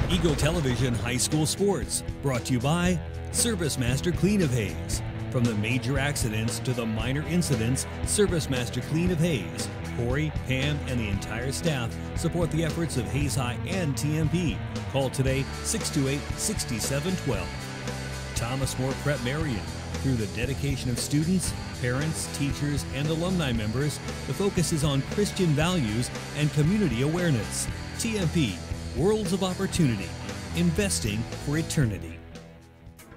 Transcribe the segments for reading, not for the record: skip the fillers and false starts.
Eagle Television High School Sports, brought to you by Service Master Clean of Hayes. From the major accidents to the minor incidents, Service Master Clean of Hayes. Corey, Pam, and the entire staff support the efforts of Hayes High and TMP. Call today 628-6712. Thomas More Prep Marion. Through the dedication of students, parents, teachers, and alumni members, the focus is on Christian values and community awareness. TMP, Worlds of Opportunity, investing for eternity.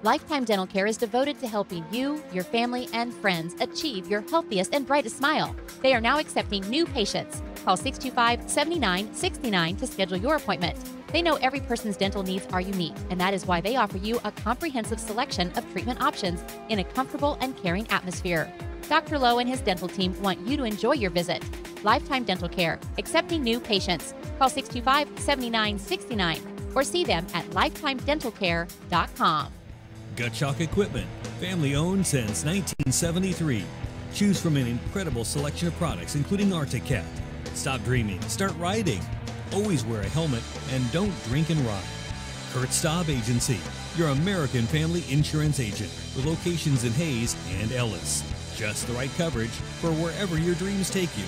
Lifetime Dental Care is devoted to helping you, your family, and friends achieve your healthiest and brightest smile. They are now accepting new patients. Call 625-7969 to schedule your appointment. They know every person's dental needs are unique, and that is why they offer you a comprehensive selection of treatment options in a comfortable and caring atmosphere. Dr. Lowe and his dental team want you to enjoy your visit. Lifetime Dental Care, accepting new patients. Call 625-7969 or see them at lifetimedentalcare.com. Gutchalk Equipment, family owned since 1973. Choose from an incredible selection of products, including Arctic Cat. Stop dreaming, start riding. Always wear a helmet and don't drink and ride. Kurt Staub Agency, your American family insurance agent with locations in Hayes and Ellis. Just the right coverage for wherever your dreams take you.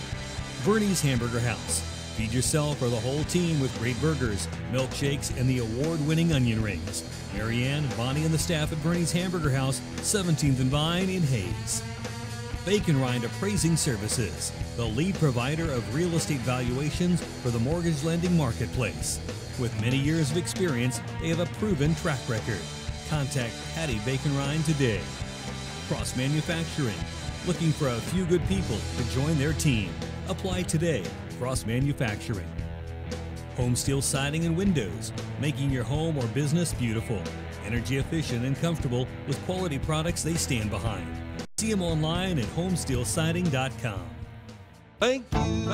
Bernie's Hamburger House. Feed yourself or the whole team with great burgers, milkshakes, and the award-winning onion rings. Marianne, Bonnie, and the staff at Bernie's Hamburger House, 17th and Vine in Hayes. Bacon Rind Appraising Services, the lead provider of real estate valuations for the mortgage lending marketplace. With many years of experience, they have a proven track record. Contact Patty Bacon Rind today. Cross Manufacturing, looking for a few good people to join their team. Apply today. Cross Manufacturing. Home Steel Siding and Windows, making your home or business beautiful. Energy efficient and comfortable with quality products they stand behind. See them online at homesteelsiding.com. Thank you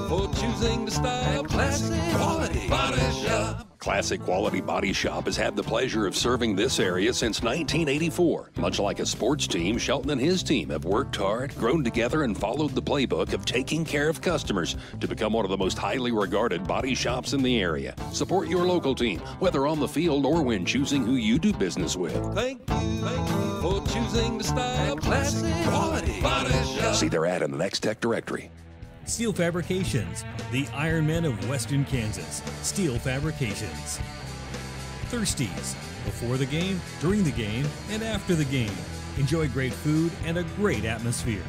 for choosing to style Classic Quality Body Shop. Classic Quality Body Shop has had the pleasure of serving this area since 1984. Much like a sports team, Shelton and his team have worked hard, grown together, and followed the playbook of taking care of customers to become one of the most highly regarded body shops in the area. Support your local team, whether on the field or when choosing who you do business with. Thank you for choosing to style Classic Quality Body Shop. See their ad in the Next Tech directory. Steel Fabrications, the Iron Men of Western Kansas. Steel Fabrications. Thirsties, before the game, during the game, and after the game. Enjoy great food and a great atmosphere.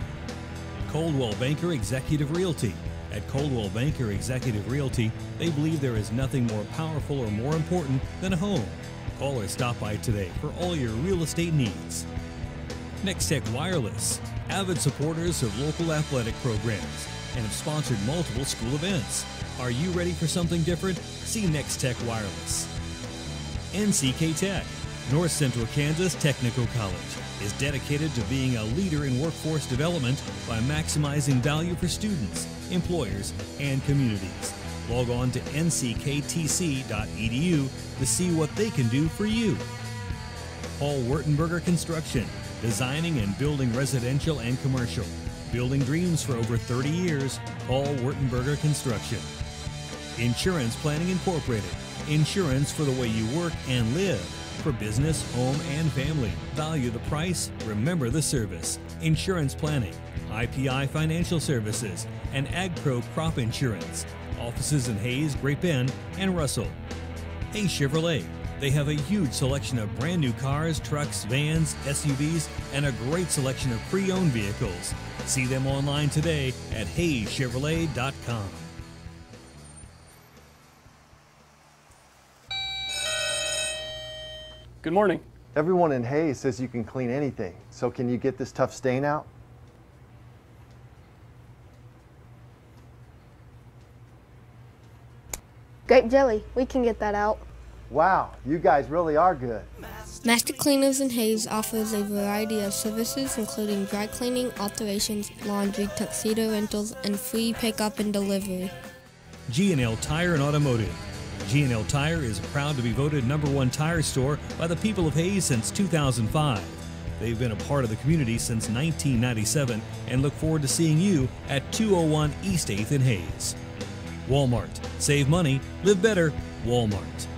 Coldwell Banker Executive Realty. At Coldwell Banker Executive Realty, they believe there is nothing more powerful or more important than a home. Call or stop by today for all your real estate needs. Next Tech Wireless, avid supporters of local athletic programs, and have sponsored multiple school events. Are you ready for something different? See Next Tech Wireless. NCK Tech, North Central Kansas Technical College, is dedicated to being a leader in workforce development by maximizing value for students, employers, and communities. Log on to ncktc.edu to see what they can do for you. Paul Wertenberger Construction, designing and building residential and commercial. Building dreams for over 30 years, Paul Wertenberger Construction. Insurance Planning Incorporated, insurance for the way you work and live. For business, home, and family. Value the price, remember the service. Insurance Planning, IPI Financial Services, and AgPro Crop Insurance. Offices in Hayes, Great Bend, and Russell. Hayes Chevrolet. They have a huge selection of brand new cars, trucks, vans, SUVs, and a great selection of pre-owned vehicles. See them online today at HayesChevrolet.com. Good morning. Everyone in Hayes says you can clean anything, so can you get this tough stain out? Grape jelly, we can get that out. Wow, you guys really are good. Master Cleaners in Hayes offers a variety of services including dry cleaning, alterations, laundry, tuxedo rentals, and free pickup and delivery. G&L Tire and Automotive. G&L Tire is proud to be voted #1 tire store by the people of Hayes since 2005. They've been a part of the community since 1997 and look forward to seeing you at 201 East 8th in Hayes. Walmart. Save money, live better, Walmart.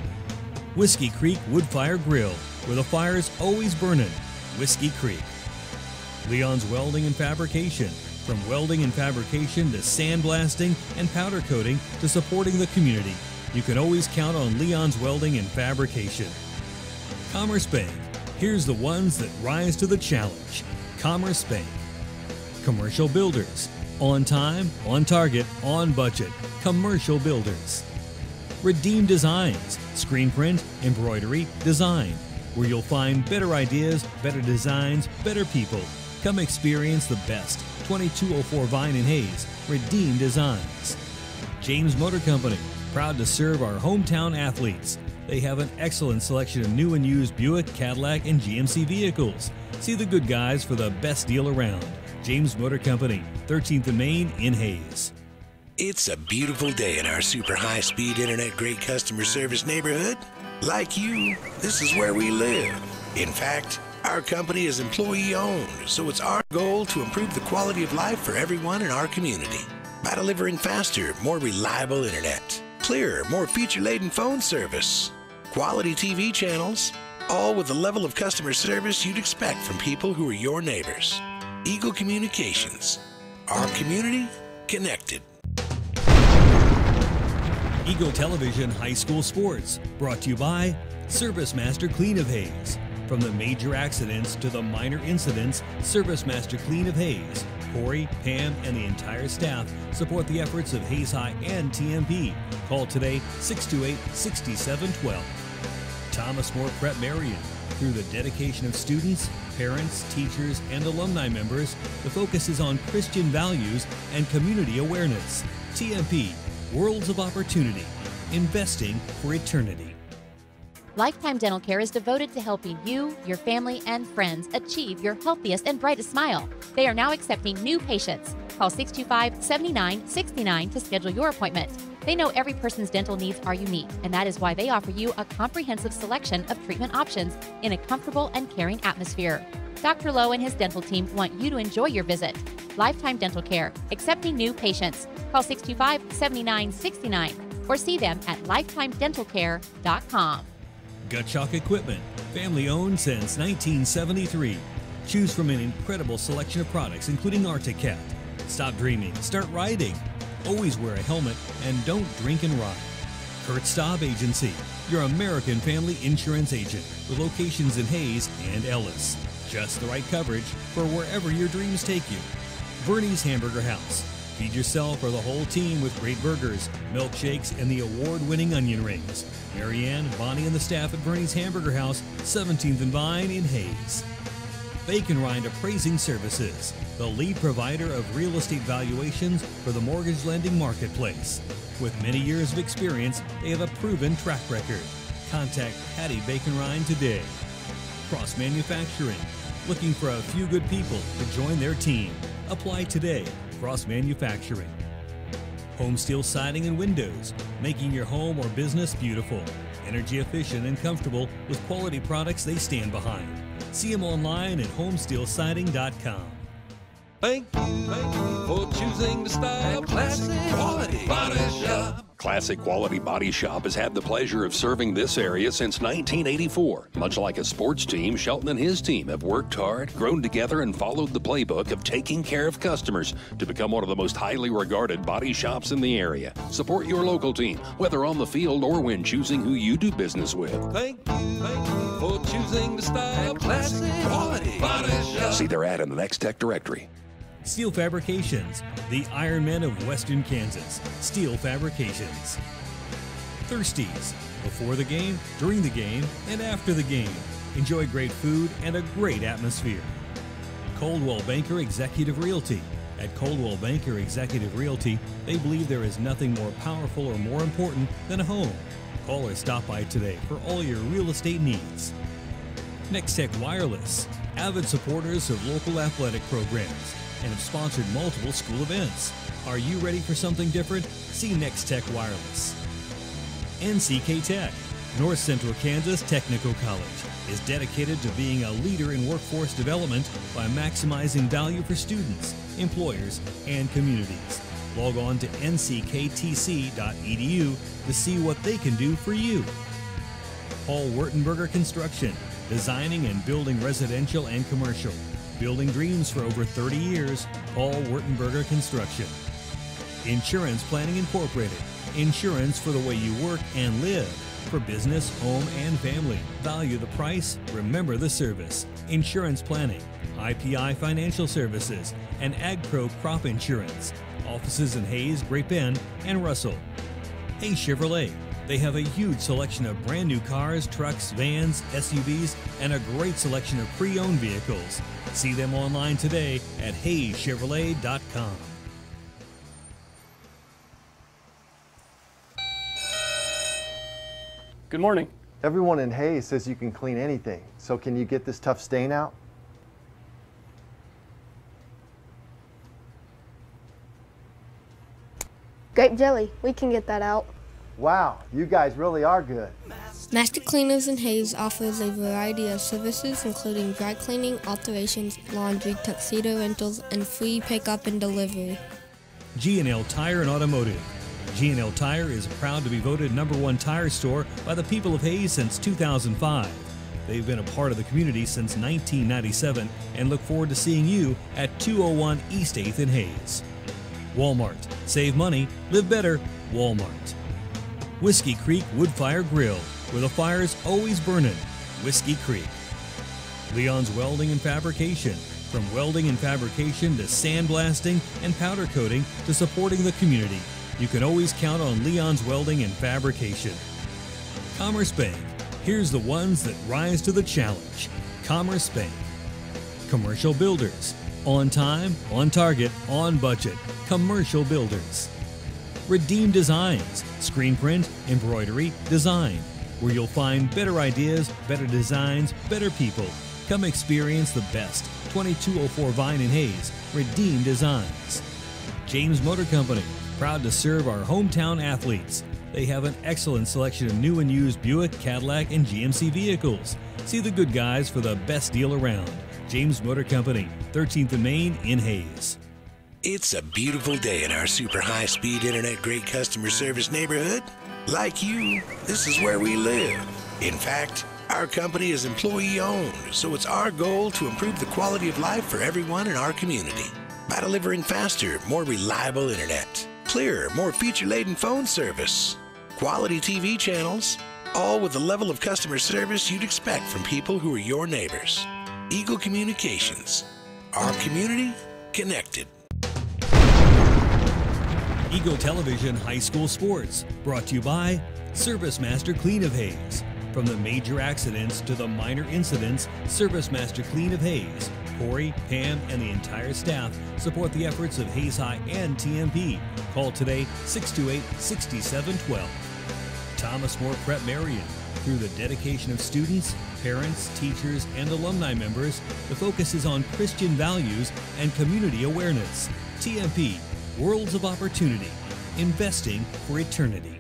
Whiskey Creek Wood Fire Grill, where the fire's always burning. Whiskey Creek. Leon's Welding and Fabrication. From welding and fabrication to sandblasting and powder coating to supporting the community, you can always count on Leon's Welding and Fabrication. Commerce Bank. Here's the ones that rise to the challenge. Commerce Bank. Commercial Builders. On time, on target, on budget. Commercial Builders. Redeem Designs. Screen print, embroidery, design. Where you'll find better ideas, better designs, better people. Come experience the best. 2204 Vine and Hayes. Redeem Designs. James Motor Company. Proud to serve our hometown athletes. They have an excellent selection of new and used Buick, Cadillac, and GMC vehicles. See the good guys for the best deal around. James Motor Company, 13th and Main in Hayes. It's a beautiful day in our super high-speed internet great customer service neighborhood. Like you, this is where we live. In fact, our company is employee-owned, so it's our goal to improve the quality of life for everyone in our community by delivering faster, more reliable internet, clearer, more feature-laden phone service, quality TV channels, all with the level of customer service you'd expect from people who are your neighbors. Eagle Communications. Our community connected. Eagle Television High School Sports, brought to you by Service Master Clean of Hayes. From the major accidents to the minor incidents, Service Master Clean of Hayes. Corey, Pam, and the entire staff support the efforts of Hayes High and TMP. Call today 628-6712. Thomas More Prep Marion. Through the dedication of students, parents, teachers, and alumni members, the focus is on Christian values and community awareness. TMP, Worlds of Opportunity, investing for eternity. Lifetime Dental Care is devoted to helping you, your family, and friends achieve your healthiest and brightest smile. They are now accepting new patients. Call 625-7969 to schedule your appointment. They know every person's dental needs are unique, and that is why they offer you a comprehensive selection of treatment options in a comfortable and caring atmosphere. Dr. Lowe and his dental team want you to enjoy your visit. Lifetime Dental Care, accepting new patients. Call 625-7969 or see them at lifetimedentalcare.com. Gutschalk Equipment, family owned since 1973. Choose from an incredible selection of products, including Arctic Cat. Stop dreaming, start riding. Always wear a helmet and don't drink and ride. Kurt Staub Agency, your American family insurance agent with locations in Hayes and Ellis. Just the right coverage for wherever your dreams take you. Bernie's Hamburger House. Feed yourself or the whole team with great burgers, milkshakes, and the award-winning onion rings. Marianne, Bonnie, and the staff at Bernie's Hamburger House, 17th and Vine in Hayes. Bacon Rind Appraising Services, the lead provider of real estate valuations for the mortgage lending marketplace. With many years of experience, they have a proven track record. Contact Patty Bacon Rind today. Cross Manufacturing, looking for a few good people to join their team. Apply today. Cross Manufacturing. Home Steel Siding and Windows, making your home or business beautiful, energy efficient and comfortable with quality products they stand behind. See them online at homesteelsiding.com. Thank you for choosing to style Classic Quality Body Shop. Classic Quality Body Shop has had the pleasure of serving this area since 1984. Much like a sports team, Shelton and his team have worked hard, grown together, and followed the playbook of taking care of customers to become one of the most highly regarded body shops in the area. Support your local team, whether on the field or when choosing who you do business with. Thank you for choosing to style Classic Quality Body Shop. See their ad in the Next Tech directory. Steel Fabrications, the Iron Men of Western Kansas. Steel Fabrications. Thirsties, before the game, during the game, and after the game. Enjoy great food and a great atmosphere. Coldwell Banker Executive Realty. At Coldwell Banker Executive Realty, they believe there is nothing more powerful or more important than a home. Call or stop by today for all your real estate needs. Next Tech Wireless, avid supporters of local athletic programs, and have sponsored multiple school events. Are you ready for something different? See Next Tech Wireless. NCK Tech, North Central Kansas Technical College, is dedicated to being a leader in workforce development by maximizing value for students, employers, and communities. Log on to ncktc.edu to see what they can do for you. Paul Wurtenberger Construction, designing and building residential and commercial. Building dreams for over 30 years, Paul Wurtenberger Construction. Insurance Planning Incorporated, insurance for the way you work and live. For business, home, and family. Value the price, remember the service. Insurance Planning, IPI Financial Services, and AgPro Crop Insurance. Offices in Hayes, Great Bend, and Russell. Hayes Chevrolet. They have a huge selection of brand new cars, trucks, vans, SUVs, and a great selection of pre-owned vehicles. See them online today at HayesChevrolet.com. Good morning. Everyone in Hayes says you can clean anything, so can you get this tough stain out? Grape jelly, we can get that out. Wow, you guys really are good. Master Cleaners in Hayes offers a variety of services including dry cleaning, alterations, laundry, tuxedo rentals, and free pickup and delivery. G&L Tire and Automotive. G&L Tire is proud to be voted #1 tire store by the people of Hayes since 2005. They've been a part of the community since 1997 and look forward to seeing you at 201 East 8th in Hayes. Walmart. Save money, live better, Walmart. Whiskey Creek Wood Fire Grill, where the fire's always burning. Whiskey Creek. Leon's Welding and Fabrication. From welding and fabrication to sandblasting and powder coating to supporting the community, you can always count on Leon's Welding and Fabrication. Commerce Bank. Here's the ones that rise to the challenge. Commerce Bank. Commercial Builders. On time, on target, on budget. Commercial Builders. Redeem Designs. Screen print, embroidery, design. Where you'll find better ideas, better designs, better people. Come experience the best. 2204 Vine in Hayes. Redeem Designs. James Motor Company. Proud to serve our hometown athletes. They have an excellent selection of new and used Buick, Cadillac, and GMC vehicles. See the good guys for the best deal around. James Motor Company, 13th and Main in Hayes. It's a beautiful day in our super high-speed internet great customer service neighborhood. Like you, this is where we live. In fact, our company is employee-owned, so it's our goal to improve the quality of life for everyone in our community by delivering faster, more reliable internet, clearer, more feature-laden phone service, quality TV channels, all with the level of customer service you'd expect from people who are your neighbors. Eagle Communications. Our community connected. Eagle Television High School Sports, brought to you by Service Master Clean of Hayes. From the major accidents to the minor incidents, Service Master Clean of Hayes. Corey, Pam, and the entire staff support the efforts of Hayes High and TMP. Call today 628-6712. Thomas More Prep Marion. Through the dedication of students, parents, teachers, and alumni members, the focus is on Christian values and community awareness. TMP, Worlds of Opportunity, investing for eternity.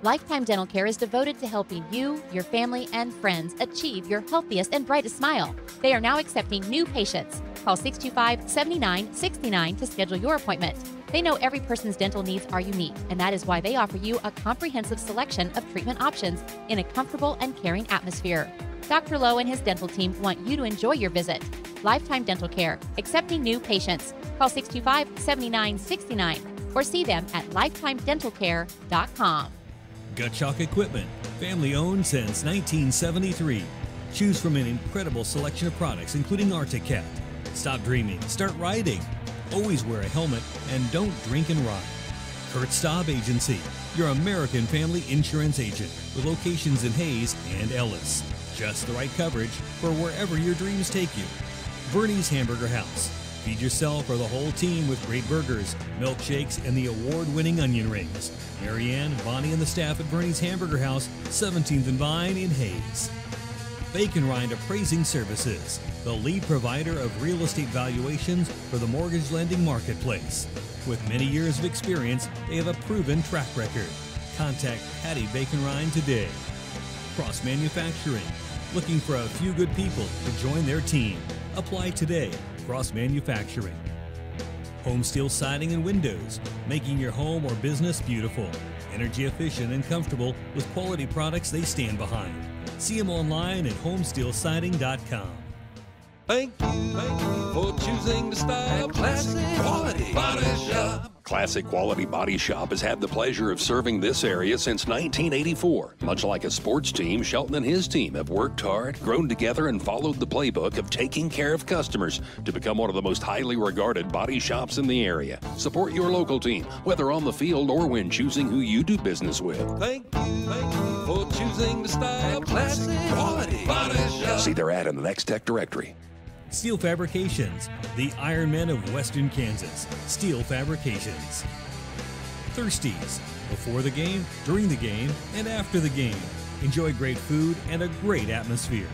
Lifetime Dental Care is devoted to helping you, your family, and friends achieve your healthiest and brightest smile. They are now accepting new patients. Call 625-7969 to schedule your appointment. They know every person's dental needs are unique, and that is why they offer you a comprehensive selection of treatment options in a comfortable and caring atmosphere. Dr. Lowe and his dental team want you to enjoy your visit. Lifetime Dental Care, accepting new patients. Call 625-7969 or see them at lifetimedentalcare.com. Gutchalk Equipment, family owned since 1973. Choose from an incredible selection of products, including Arctic-Cat. Stop dreaming, start riding. Always wear a helmet and don't drink and ride. Kurt Staub Agency, your American family insurance agent with locations in Hayes and Ellis. Just the right coverage for wherever your dreams take you. Bernie's Hamburger House. Feed yourself or the whole team with great burgers, milkshakes, and the award-winning onion rings. Marianne, Bonnie, and the staff at Bernie's Hamburger House, 17th and Vine in Hayes. Bacon Rind Appraising Services, the lead provider of real estate valuations for the mortgage lending marketplace. With many years of experience, they have a proven track record. Contact Patty Bacon Rind today. Cross Manufacturing, looking for a few good people to join their team. Apply today. Cross Manufacturing. Home Steel Siding and Windows, making your home or business beautiful. energy efficient and comfortable with quality products they stand behind. See them online at homesteelsiding.com. Thank you for choosing to stop Classic Quality Body Shop. Classic Quality Body Shop has had the pleasure of serving this area since 1984. Much like a sports team, Shelton and his team have worked hard, grown together, and followed the playbook of taking care of customers to become one of the most highly regarded body shops in the area. Support your local team, whether on the field or when choosing who you do business with. Thank you for choosing to stop Classic Quality Body Shop. See their ad in the Next Tech directory. Steel Fabrications, the Iron Men of Western Kansas. Steel Fabrications. Thirsties, before the game, during the game, and after the game. Enjoy great food and a great atmosphere.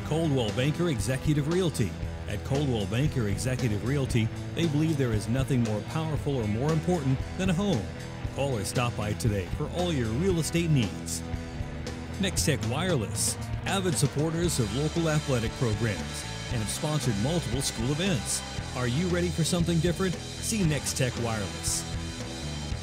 Coldwell Banker Executive Realty. At Coldwell Banker Executive Realty, they believe there is nothing more powerful or more important than a home. Call or stop by today for all your real estate needs. Next Tech Wireless, avid supporters of local athletic programs, and have sponsored multiple school events. Are you ready for something different? See Next Tech Wireless.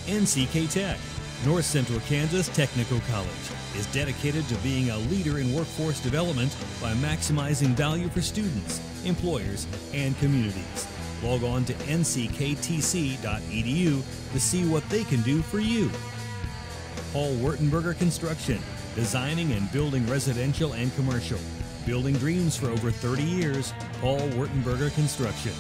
NCK Tech, North Central Kansas Technical College, is dedicated to being a leader in workforce development by maximizing value for students, employers, and communities. Log on to ncktc.edu to see what they can do for you. Paul Wertenberger Construction, designing and building residential and commercial. Building dreams for over 30 years, Paul Wertenberger Construction.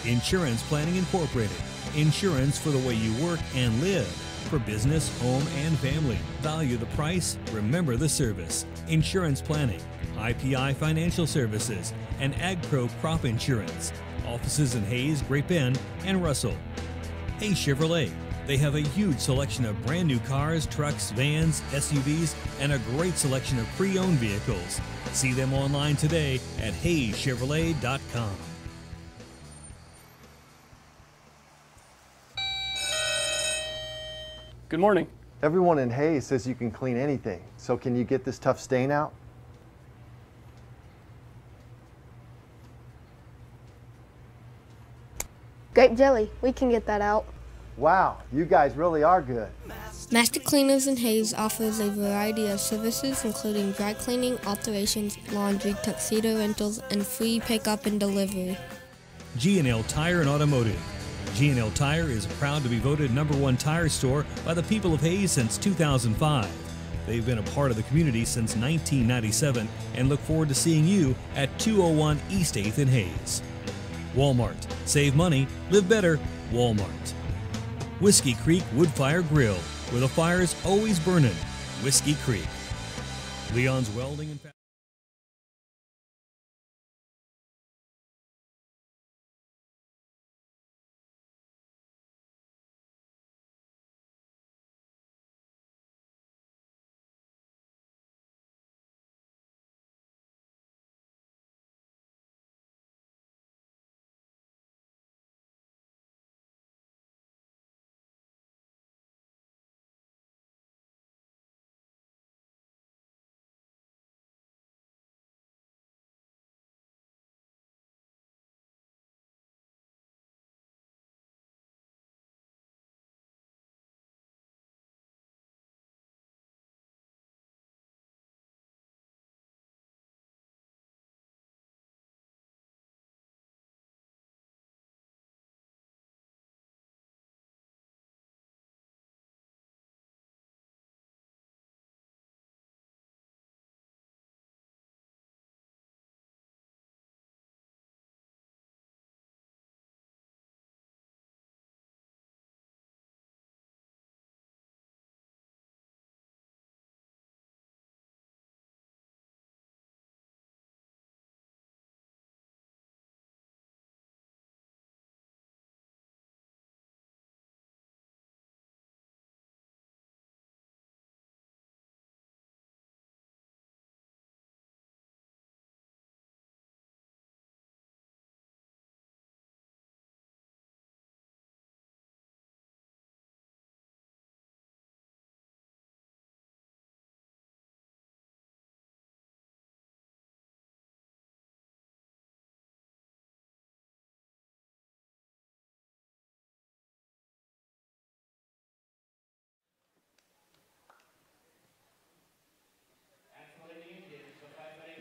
Insurance Planning Incorporated. Insurance for the way you work and live. For business, home, and family. Value the price, remember the service. Insurance Planning. IPI Financial Services. And AgPro Crop Insurance. Offices in Hayes, Great Bend, and Russell. Hayes Chevrolet. They have a huge selection of brand new cars, trucks, vans, SUVs, and a great selection of pre-owned vehicles. See them online today at HayesChevrolet.com. Good morning. Everyone in Hayes says you can clean anything, so can you get this tough stain out? Grape jelly, we can get that out. Wow, you guys really are good. Master Cleaners in Hayes offers a variety of services including dry cleaning, alterations, laundry, tuxedo rentals, and free pickup and delivery. G&L Tire and Automotive. G&L Tire is proud to be voted #1 tire store by the people of Hayes since 2005. They've been a part of the community since 1997 and look forward to seeing you at 201 East 8th in Hayes. Walmart. Save money, live better, Walmart. Whiskey Creek Woodfire Grill, where the fire's always burning. Whiskey Creek. Leon's Welding and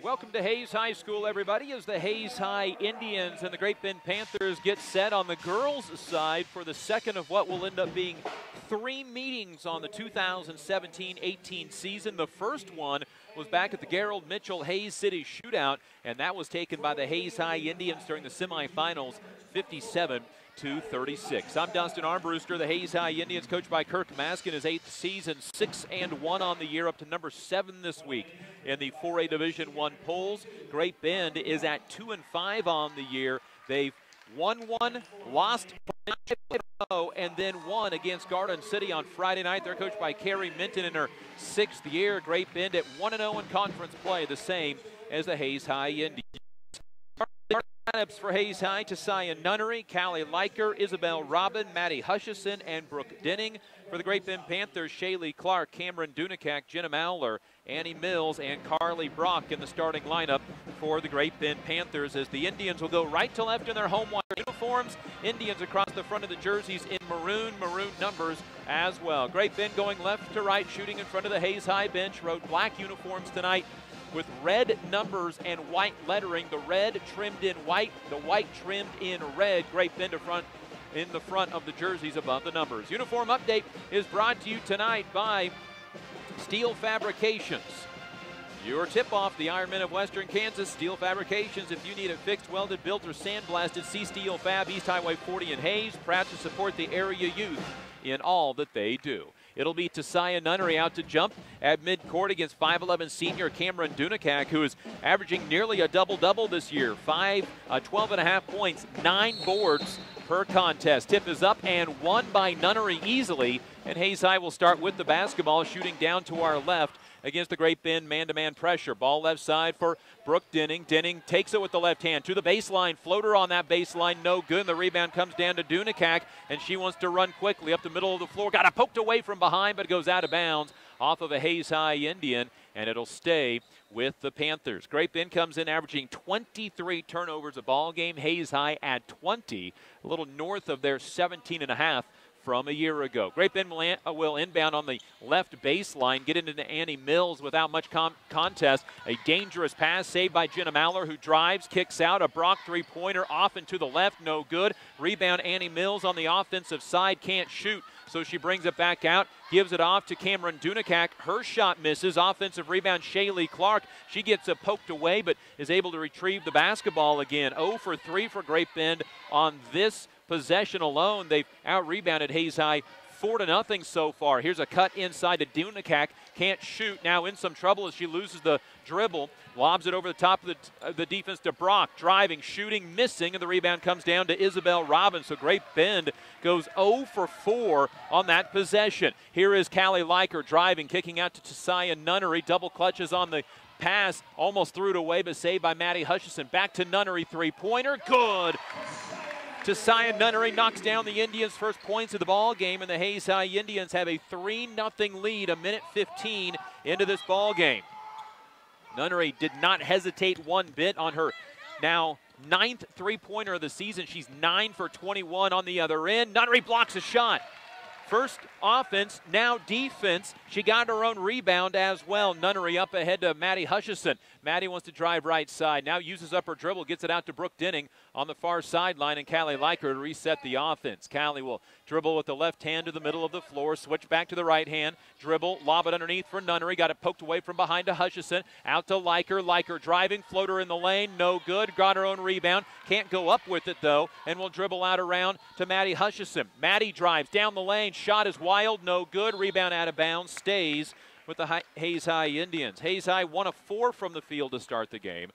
Welcome to Hayes High School, everybody, as the Hayes High Indians and the Great Bend Panthers get set on the girls' side for the second of what will end up being 3 meetings on the 2017-18 season. The first one was back at the Gerald Mitchell Hayes City Shootout, and that was taken by the Hayes High Indians during the semifinals, 57-36. I'm Dustin Armbruster. The Hayes High Indians, coached by Kirk Maskin, his 8th season, 6-1 on the year, up to number 7 this week in the 4A Division I polls. Great Bend is at 2-5 on the year. They've won one, lost and then won against Garden City on Friday night. They're coached by Carrie Minton in her 6th year. Great Bend at 1-0 in conference play, the same as the Hayes High Indians. Lineups for Hayes High: Josiah Nunnery, Callie Leiker, Isabel Robin, Maddie Hutchison, and Brooke Denning. For the Great Bend Panthers, Shaylee Clark, Cameron Dunikak, Jenna Mowler, Annie Mills, and Carly Brock in the starting lineup for the Great Bend Panthers, as the Indians will go right to left in their home white uniforms. Indians across the front of the jerseys in maroon numbers as well. Great Bend going left to right, shooting in front of the Hayes High bench. Rode black uniforms tonight with red numbers and white lettering. The red trimmed in white, the white trimmed in red. Great Bend in the front of the jerseys above the numbers. Uniform update is brought to you tonight by Steel Fabrications. Your tip-off, the Ironmen of Western Kansas. Steel Fabrications. If you need it fixed, welded, built, or sandblasted, see Steel Fab, East Highway 40 in Hayes. Proud to support the area youth in all that they do. It'll be Josiah Nunnery out to jump at midcourt against 5'11 senior Cameron Dunikak, who is averaging nearly a double-double this year. 12.5 points, 9 boards per contest. Tip is up and won by Nunnery easily, and Hayes High will start with the basketball, shooting down to our left against the Great Bend man-to-man pressure. Ball left side for Brooke Denning. Denning takes it with the left hand to the baseline. Floater on that baseline, no good. The rebound comes down to Dunikak, and she wants to run quickly up the middle of the floor. Got it poked away from behind, but it goes out of bounds off of a Hayes High Indian, and it'll stay with the Panthers. Great Bend comes in averaging 23 turnovers a ball game. Hayes High at 20, a little north of their 17.5 from a year ago. Great Bend will inbound on the left baseline, get into Annie Mills without much contest. A dangerous pass saved by Jenna Mowler, who drives, kicks out. A Brock three-pointer off and to the left, no good. Rebound Annie Mills on the offensive side, can't shoot, so she brings it back out, gives it off to Cameron Dunikak. Her shot misses. Offensive rebound, Shaylee Clark. She gets it poked away, but is able to retrieve the basketball again. 0 for 3 for Great Bend on this possession alone. They've out-rebounded Hayes High 4-0 so far. Here's a cut inside to Dunikak. Can't shoot. Now in some trouble as she loses the dribble. Lobs it over the top of the defense to Brock. Driving, shooting, missing, and the rebound comes down to Isabel Robin. So Great Bend goes 0 for 4 on that possession. Here is Callie Leiker driving, kicking out to Josiah Nunnery. Double clutches on the pass. Almost threw it away, but saved by Maddie Hutchison. Back to Nunnery, three-pointer. Good. Josiah Nunnery knocks down the Indians' first points of the ball game, and the Hayes High Indians have a 3-0 lead, a minute 15 into this ball game. Nunnery did not hesitate one bit on her now 9th three-pointer of the season. She's 9 for 21 on the other end. Nunnery blocks a shot. First offense, now defense. She got her own rebound as well. Nunnery up ahead to Maddie Hutchison. Maddie wants to drive right side. Now uses up her dribble, gets it out to Brooke Denning on the far sideline, and Callie Leiker to reset the offense. Callie will dribble with the left hand to the middle of the floor, switch back to the right hand, dribble, lob it underneath for Nunnery. Got it poked away from behind to Hutchison. Out to Leiker. Leiker driving, floater in the lane, no good. Got her own rebound. Can't go up with it though, and will dribble out around to Maddie Hutchison. Maddie drives down the lane. Shot is wild, no good. Rebound out of bounds, stays with the Hayes High Indians. Hayes High 1 of 4 from the field to start the game.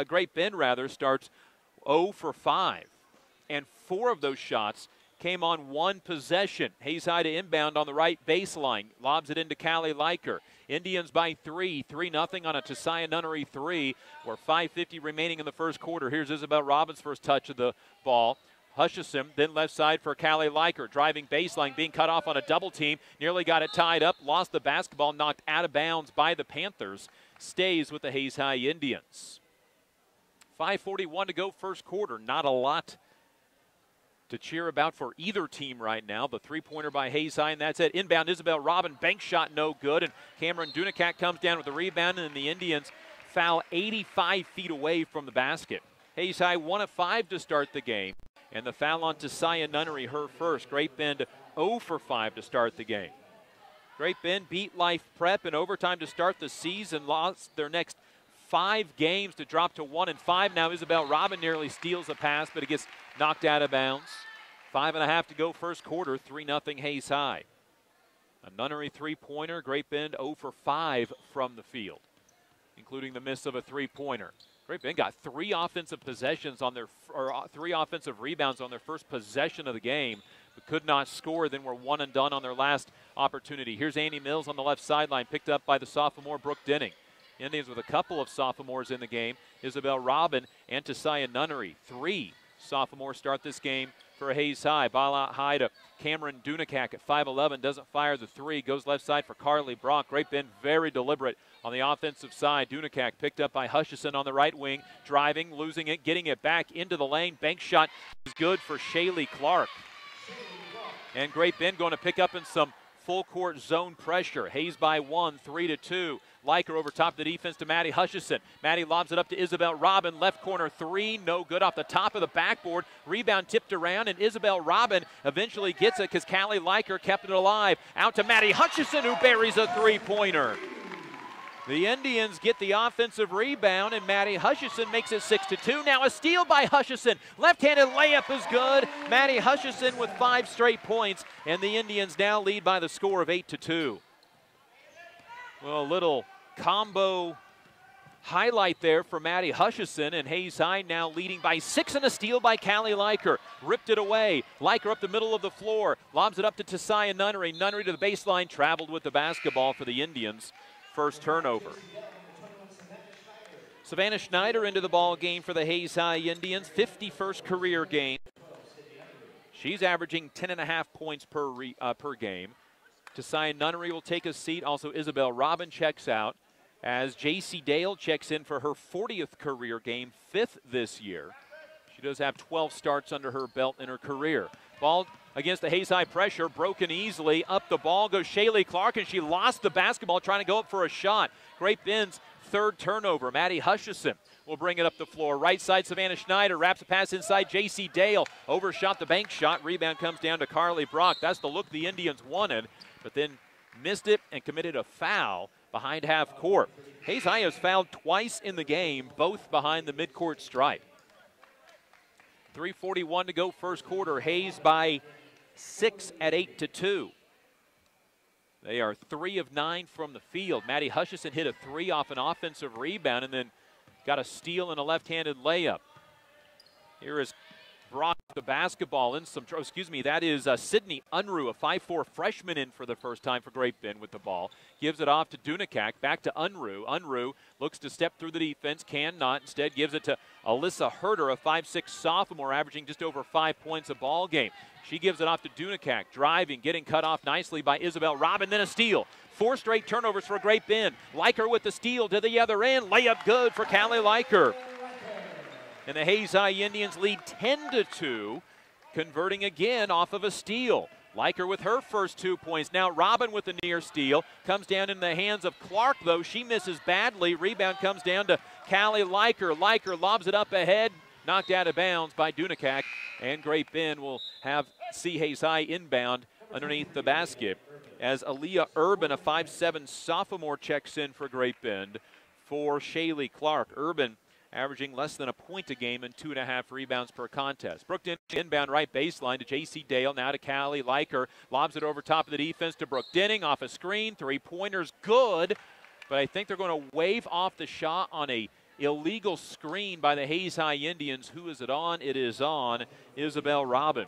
Great Bend, starts 0 for 5. And 4 of those shots came on one possession. Hayes High to inbound on the right baseline. Lobs it into Callie Leiker. Indians by 3-0 on a Josiah Nunnery 3. We're 5:50 remaining in the first quarter. Here's Isabel Robbins' first touch of the ball. Hutchison, then left side for Callie Leiker. Driving baseline, being cut off on a double team. Nearly got it tied up. Lost the basketball, knocked out of bounds by the Panthers. Stays with the Hayes High Indians. 5:41 to go first quarter. Not a lot to cheer about for either team right now. The three-pointer by Hayes High, and that's it. Inbound, Isabel Robin, bank shot no good, and Cameron Dunikak comes down with the rebound, and the Indians foul 85 feet away from the basket. Hayes High 1 of 5 to start the game. And the foul on Tessiah Nunnery, her first. Great Bend 0 for 5 to start the game. Great Bend beat Life Prep in overtime to start the season, lost their next 5 games to drop to 1 and 5. Now Isabel Robin nearly steals a pass, but it gets knocked out of bounds. 5.5 to go first quarter, 3-0 Hayes High. A Nunnery three-pointer, Great Bend 0 for 5 from the field, including the miss of a three-pointer. Great Bend got 3 offensive possessions on their, or 3 offensive rebounds on their first possession of the game, but could not score. Then were 1 and done on their last opportunity. Here's Annie Mills on the left sideline, picked up by the sophomore Brooke Denning. Indians with a couple of sophomores in the game, Isabel Robin and Tessiah Nunnery. 3 sophomores start this game for Hayes High. Ball out high to Cameron Dunakak at 5'11", doesn't fire the 3, goes left side for Carly Brock. Great Bend very deliberate on the offensive side. Dunakak picked up by Hutchison on the right wing, driving, losing it, getting it back into the lane. Bank shot is good for Shaylee Clark. And Great Bend going to pick up in some full court zone pressure. Hayes by 1, 3-2. Liker over top of the defense to Maddie Hutchison. Maddie lobs it up to Isabel Robin. Left corner 3, no good off the top of the backboard. Rebound tipped around, and Isabel Robin eventually gets it because Callie Liker kept it alive. Out to Maddie Hutchison, who buries a three-pointer. The Indians get the offensive rebound, and Maddie Hutchison makes it 6-2. Now a steal by Hutchison. Left-handed layup is good. Maddie Hutchison with 5 straight points, and the Indians now lead by the score of 8-2. Well, a little combo highlight there for Maddie Hutchison, and Hayes High now leading by 6, and a steal by Callie Liker. Ripped it away. Liker up the middle of the floor. Lobs it up to Tessiah Nunnery. Nunnery to the baseline. Traveled with the basketball for the Indians. First turnover. Savannah Schneider into the ball game for the Hayes High Indians. 51st career game. She's averaging 10.5 points per game. Tessiah Nunnery will take a seat. Also, Isabel Robin checks out as J.C. Dale checks in for her 40th career game, 5th this year. She does have 12 starts under her belt in her career. Ball against the Hayes High pressure, broken easily. Up the ball goes Shaylee Clark, and she lost the basketball trying to go up for a shot. Great Bend's 3rd turnover. Maddie Hutchison will bring it up the floor. Right side, Savannah Schneider wraps a pass inside J.C. Dale. Overshot the bank shot. Rebound comes down to Carly Brock. That's the look the Indians wanted, but then missed it and committed a foul behind half court. Hayes High has fouled twice in the game, both behind the midcourt stripe. 3:41 to go first quarter. Hayes by 6 at 8-2. They are 3 of 9 from the field. Maddie Hutchison hit a 3 off an offensive rebound and then got a steal and a left-handed layup. Here is Brock the basketball in some trouble. Excuse me, that is Sydney Unruh, a 5'4" freshman, in for the first time for Great Bend with the ball. Gives it off to Dunakak, back to Unruh. Unruh looks to step through the defense, cannot. Instead gives it to Alyssa Herter, a 5'6" sophomore, averaging just over 5 points a ball game. She gives it off to Dunakak, driving, getting cut off nicely by Isabel Robin, then a steal. 4 straight turnovers for Great Bend. Liker with the steal to the other end. Layup good for Callie Liker. And the Hayes High Indians lead 10-2, converting again off of a steal. Liker with her first 2 points. Now Robin with the near steal. Comes down in the hands of Clark, though. She misses badly. Rebound comes down to Callie Liker. Liker lobs it up ahead. Knocked out of bounds by Dunakak. And Great Bend will see Hayes High inbound underneath the basket as Aaliyah Urban, a 5'7" sophomore, checks in for Great Bend for Shaylee Clark. Urban averaging less than a point a game and 2.5 rebounds per contest. Brooke Denning inbound right baseline to J.C. Dale, now to Callie Liker. Lobs it over top of the defense to Brooke Denning, off a screen. 3-pointers good, but I think they're going to wave off the shot on a illegal screen by the Hayes High Indians. Who is it on? It is on Isabel Robin.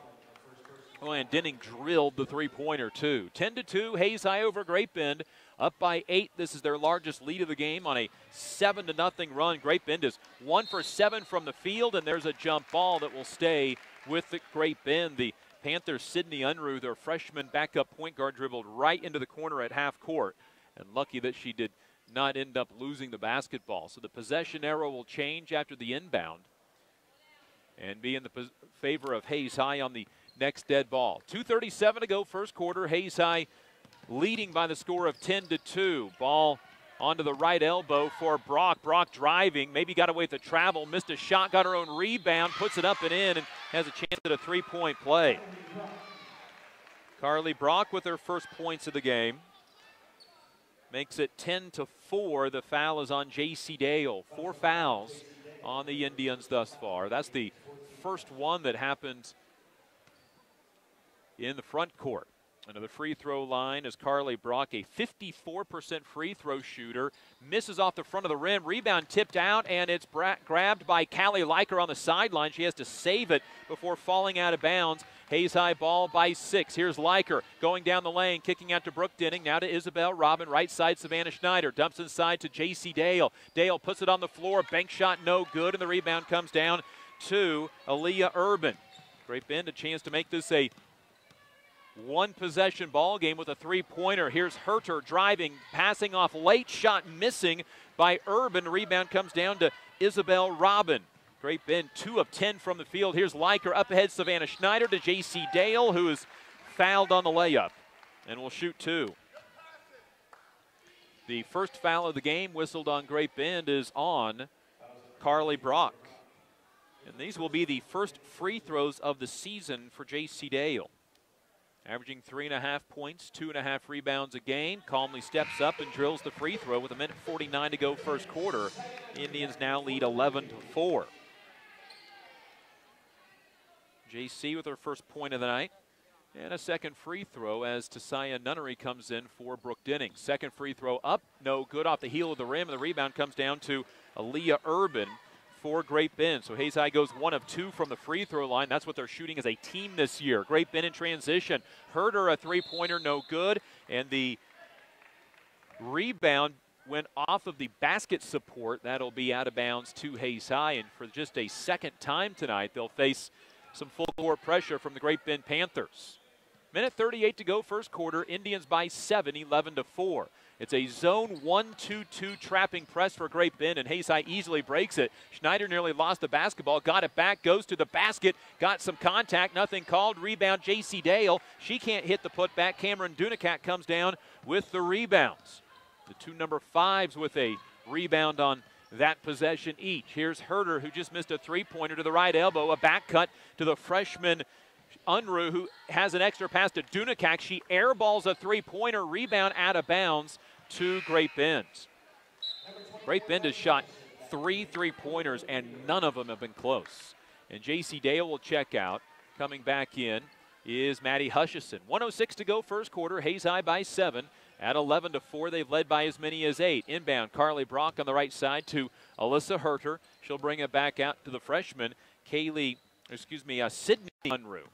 Oh, and Denning drilled the 3-pointer too. 10-2, Hayes High over Great Bend. Up by 8. This is their largest lead of the game on a 7-0 run. Great Bend is 1 for 7 from the field, and there's a jump ball that will stay with the Great Bend. The Panthers' Sydney Unruh, their freshman backup point guard, dribbled right into the corner at half court, and lucky that she did not end up losing the basketball. So the possession arrow will change after the inbound and be in the favor of Hayes High on the next dead ball. 2:37 to go first quarter. Hayes High leading by the score of 10-2. Ball onto the right elbow for Brock. Brock driving, maybe got away with the travel, missed a shot, got her own rebound, puts it up and in, and has a chance at a three-point play. Carly Brock with her first points of the game. Makes it 10-4. The foul is on J.C. Dale. 4 fouls on the Indians thus far. That's the first one that happened in the front court. Another free throw line is Carly Brock, a 54% free throw shooter. Misses off the front of the rim. Rebound tipped out, and it's grabbed by Callie Leiker on the sideline. She has to save it before falling out of bounds. Hayes High ball by 6. Here's Leiker going down the lane, kicking out to Brooke Denning. Now to Isabel Robin, right side Savannah Schneider. Dumps inside to J.C. Dale. Dale puts it on the floor. Bank shot no good, and the rebound comes down to Aaliyah Urban. Great Bend, a chance to make this a one-possession ball game with a three-pointer. Here's Herter driving, passing off late, shot missing by Urban. Rebound comes down to Isabel Robin. Great Bend, 2 of 10 from the field. Here's Leiker up ahead, Savannah Schneider to J.C. Dale, who is fouled on the layup and will shoot 2. The first foul of the game whistled on Great Bend is on Carly Brock. And these will be the first free throws of the season for J.C. Dale. Averaging 3.5 points, 2.5 rebounds a game. Calmly steps up and drills the free throw with 1:49 to go first quarter. Indians now lead 11-4. JC with her first point of the night. And a second free throw as Tasaya Nunnery comes in for Brooke Denning. Second free throw up, no good, off the heel of the rim, and the rebound comes down to Aaliyah Urban for Great Bend. So Hayes High goes 1 of 2 from the free throw line. That's what they're shooting as a team this year. Great Bend in transition. Herter, a three-pointer, no good. And the rebound went off of the basket support. That'll be out of bounds to Hayes High. And for just a second time tonight, they'll face some full-court pressure from the Great Bend Panthers. Minute 38 to go first quarter. Indians by 7, 11-4. It's a zone 1-2-2 trapping press for Great Bend, and Hayes High easily breaks it. Schneider nearly lost the basketball, got it back, goes to the basket, got some contact, nothing called. Rebound, J.C. Dale. She can't hit the putback. Cameron Dunicat comes down with the rebounds. The 2 number 5s with a rebound on that possession each. Here's Herter, who just missed a three-pointer to the right elbow, a back cut to the freshman Unruh, who has an extra pass to Dunicat. She airballs a three-pointer, rebound out of bounds to Great Bend. Great Bend has shot 3 3-pointers, and none of them have been close. And J.C. Dale will check out. Coming back in is Maddie Hutchison. 1:06 to go first quarter. Hayes High by 7. At 11-4, they've led by as many as 8. Inbound, Carly Brock on the right side to Alyssa Herter. She'll bring it back out to the freshman, Sydney Unruh.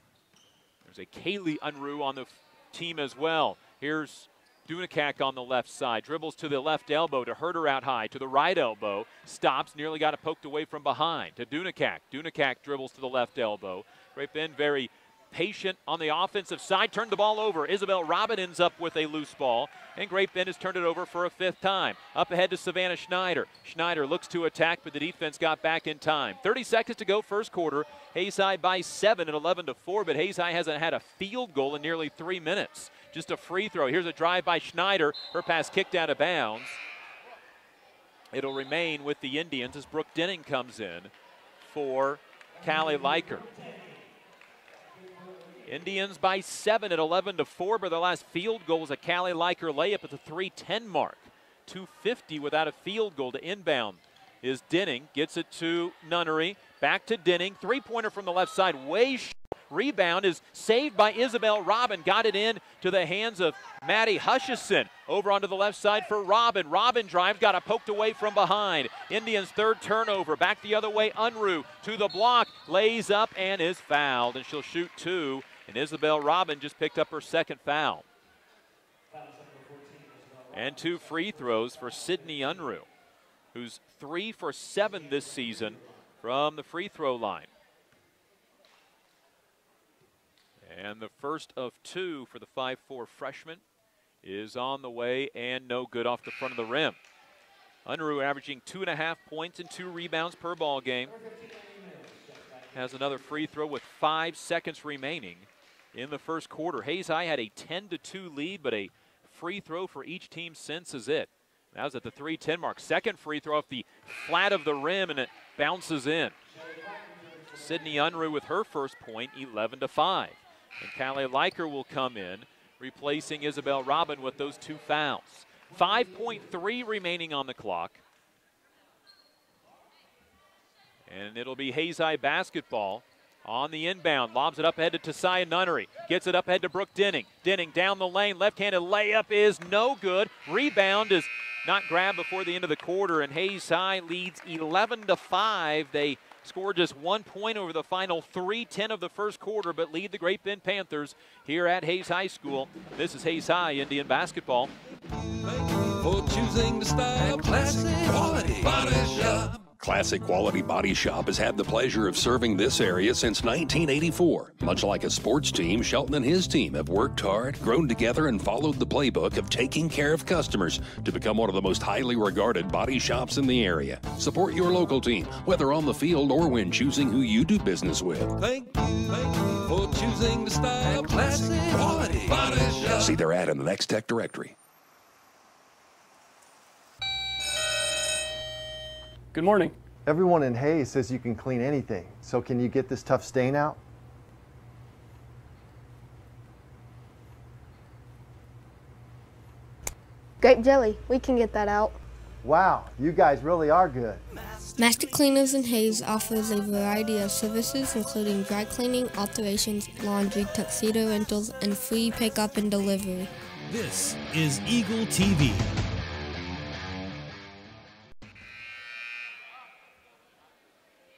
There's a Kaylee Unruh on the team as well. Here's Dunicat on the left side. Dribbles to the left elbow to Herter out high. To the right elbow. Stops. Nearly got it poked away from behind. To Dunicat. Dunicat dribbles to the left elbow. Great Bend very patient on the offensive side. Turned the ball over. Isabel Robin ends up with a loose ball. And Great Bend has turned it over for a 5th time. Up ahead to Savannah Schneider. Schneider looks to attack, but the defense got back in time. 30 seconds to go first quarter. Hayes High by 7 at 11-4, but Hayes High hasn't had a field goal in nearly 3 minutes. Just a free throw. Here's a drive by Schneider. Her pass kicked out of bounds. It'll remain with the Indians as Brooke Denning comes in for Callie Leiker. Indians by 7 at 11-4, but their last field goal was a Callie Leiker layup at the 3:10 mark. 2:50 without a field goal to inbound is Denning. Gets it to Nunnery. Back to Denning. Three-pointer from the left side. Way short. Rebound is saved by Isabel Robin. Got it in to the hands of Maddie Hutchison. Over onto the left side for Robin. Robin drives, got it poked away from behind. Indians' 3rd turnover. Back the other way, Unruh to the block. Lays up and is fouled, and she'll shoot 2. And Isabel Robin just picked up her 2nd foul. And 2 free throws for Sydney Unruh, who's 3 for 7 this season from the free throw line. And the first of 2 for the 5'4" freshman is on the way and no good off the front of the rim. Unruh averaging 2.5 points and 2 rebounds per ball game. Has another free throw with 5 seconds remaining in the first quarter. Hayes High had a 10-2 lead, but a free throw for each team since is it. That was at the 3:10 mark. Second free throw off the flat of the rim, and it bounces in. Sydney Unruh with her first point, 11-5. And Callie Leiker will come in, replacing Isabel Robin with those 2 fouls. 5.3 remaining on the clock. And it'll be Hayes High basketball on the inbound. Lobs it up ahead to Tasaya Nunnery. Gets it up ahead to Brooke Denning. Denning down the lane. Left-handed layup is no good. Rebound is not grabbed before the end of the quarter, and Hayes High leads 11-5. They scored just 1 point over the final 3:10 of the first quarter, but lead the Great Bend Panthers here at Hayes High School. This is Hayes High Indian basketball. For choosing the style, classic quality body shop. Classic Quality Body Shop has had the pleasure of serving this area since 1984. Much like a sports team, Shelton and his team have worked hard, grown together, and followed the playbook of taking care of customers to become one of the most highly regarded body shops in the area. Support your local team, whether on the field or when choosing who you do business with. Thank you for choosing the style, classic quality body shop. See their ad in the Next Tech directory. Good morning. Everyone in Hayes says you can clean anything. So can you get this tough stain out? Grape jelly, we can get that out. Wow, you guys really are good. Master Cleaners in Hayes offers a variety of services including dry cleaning, alterations, laundry, tuxedo rentals, and free pickup and delivery. This is Eagle TV.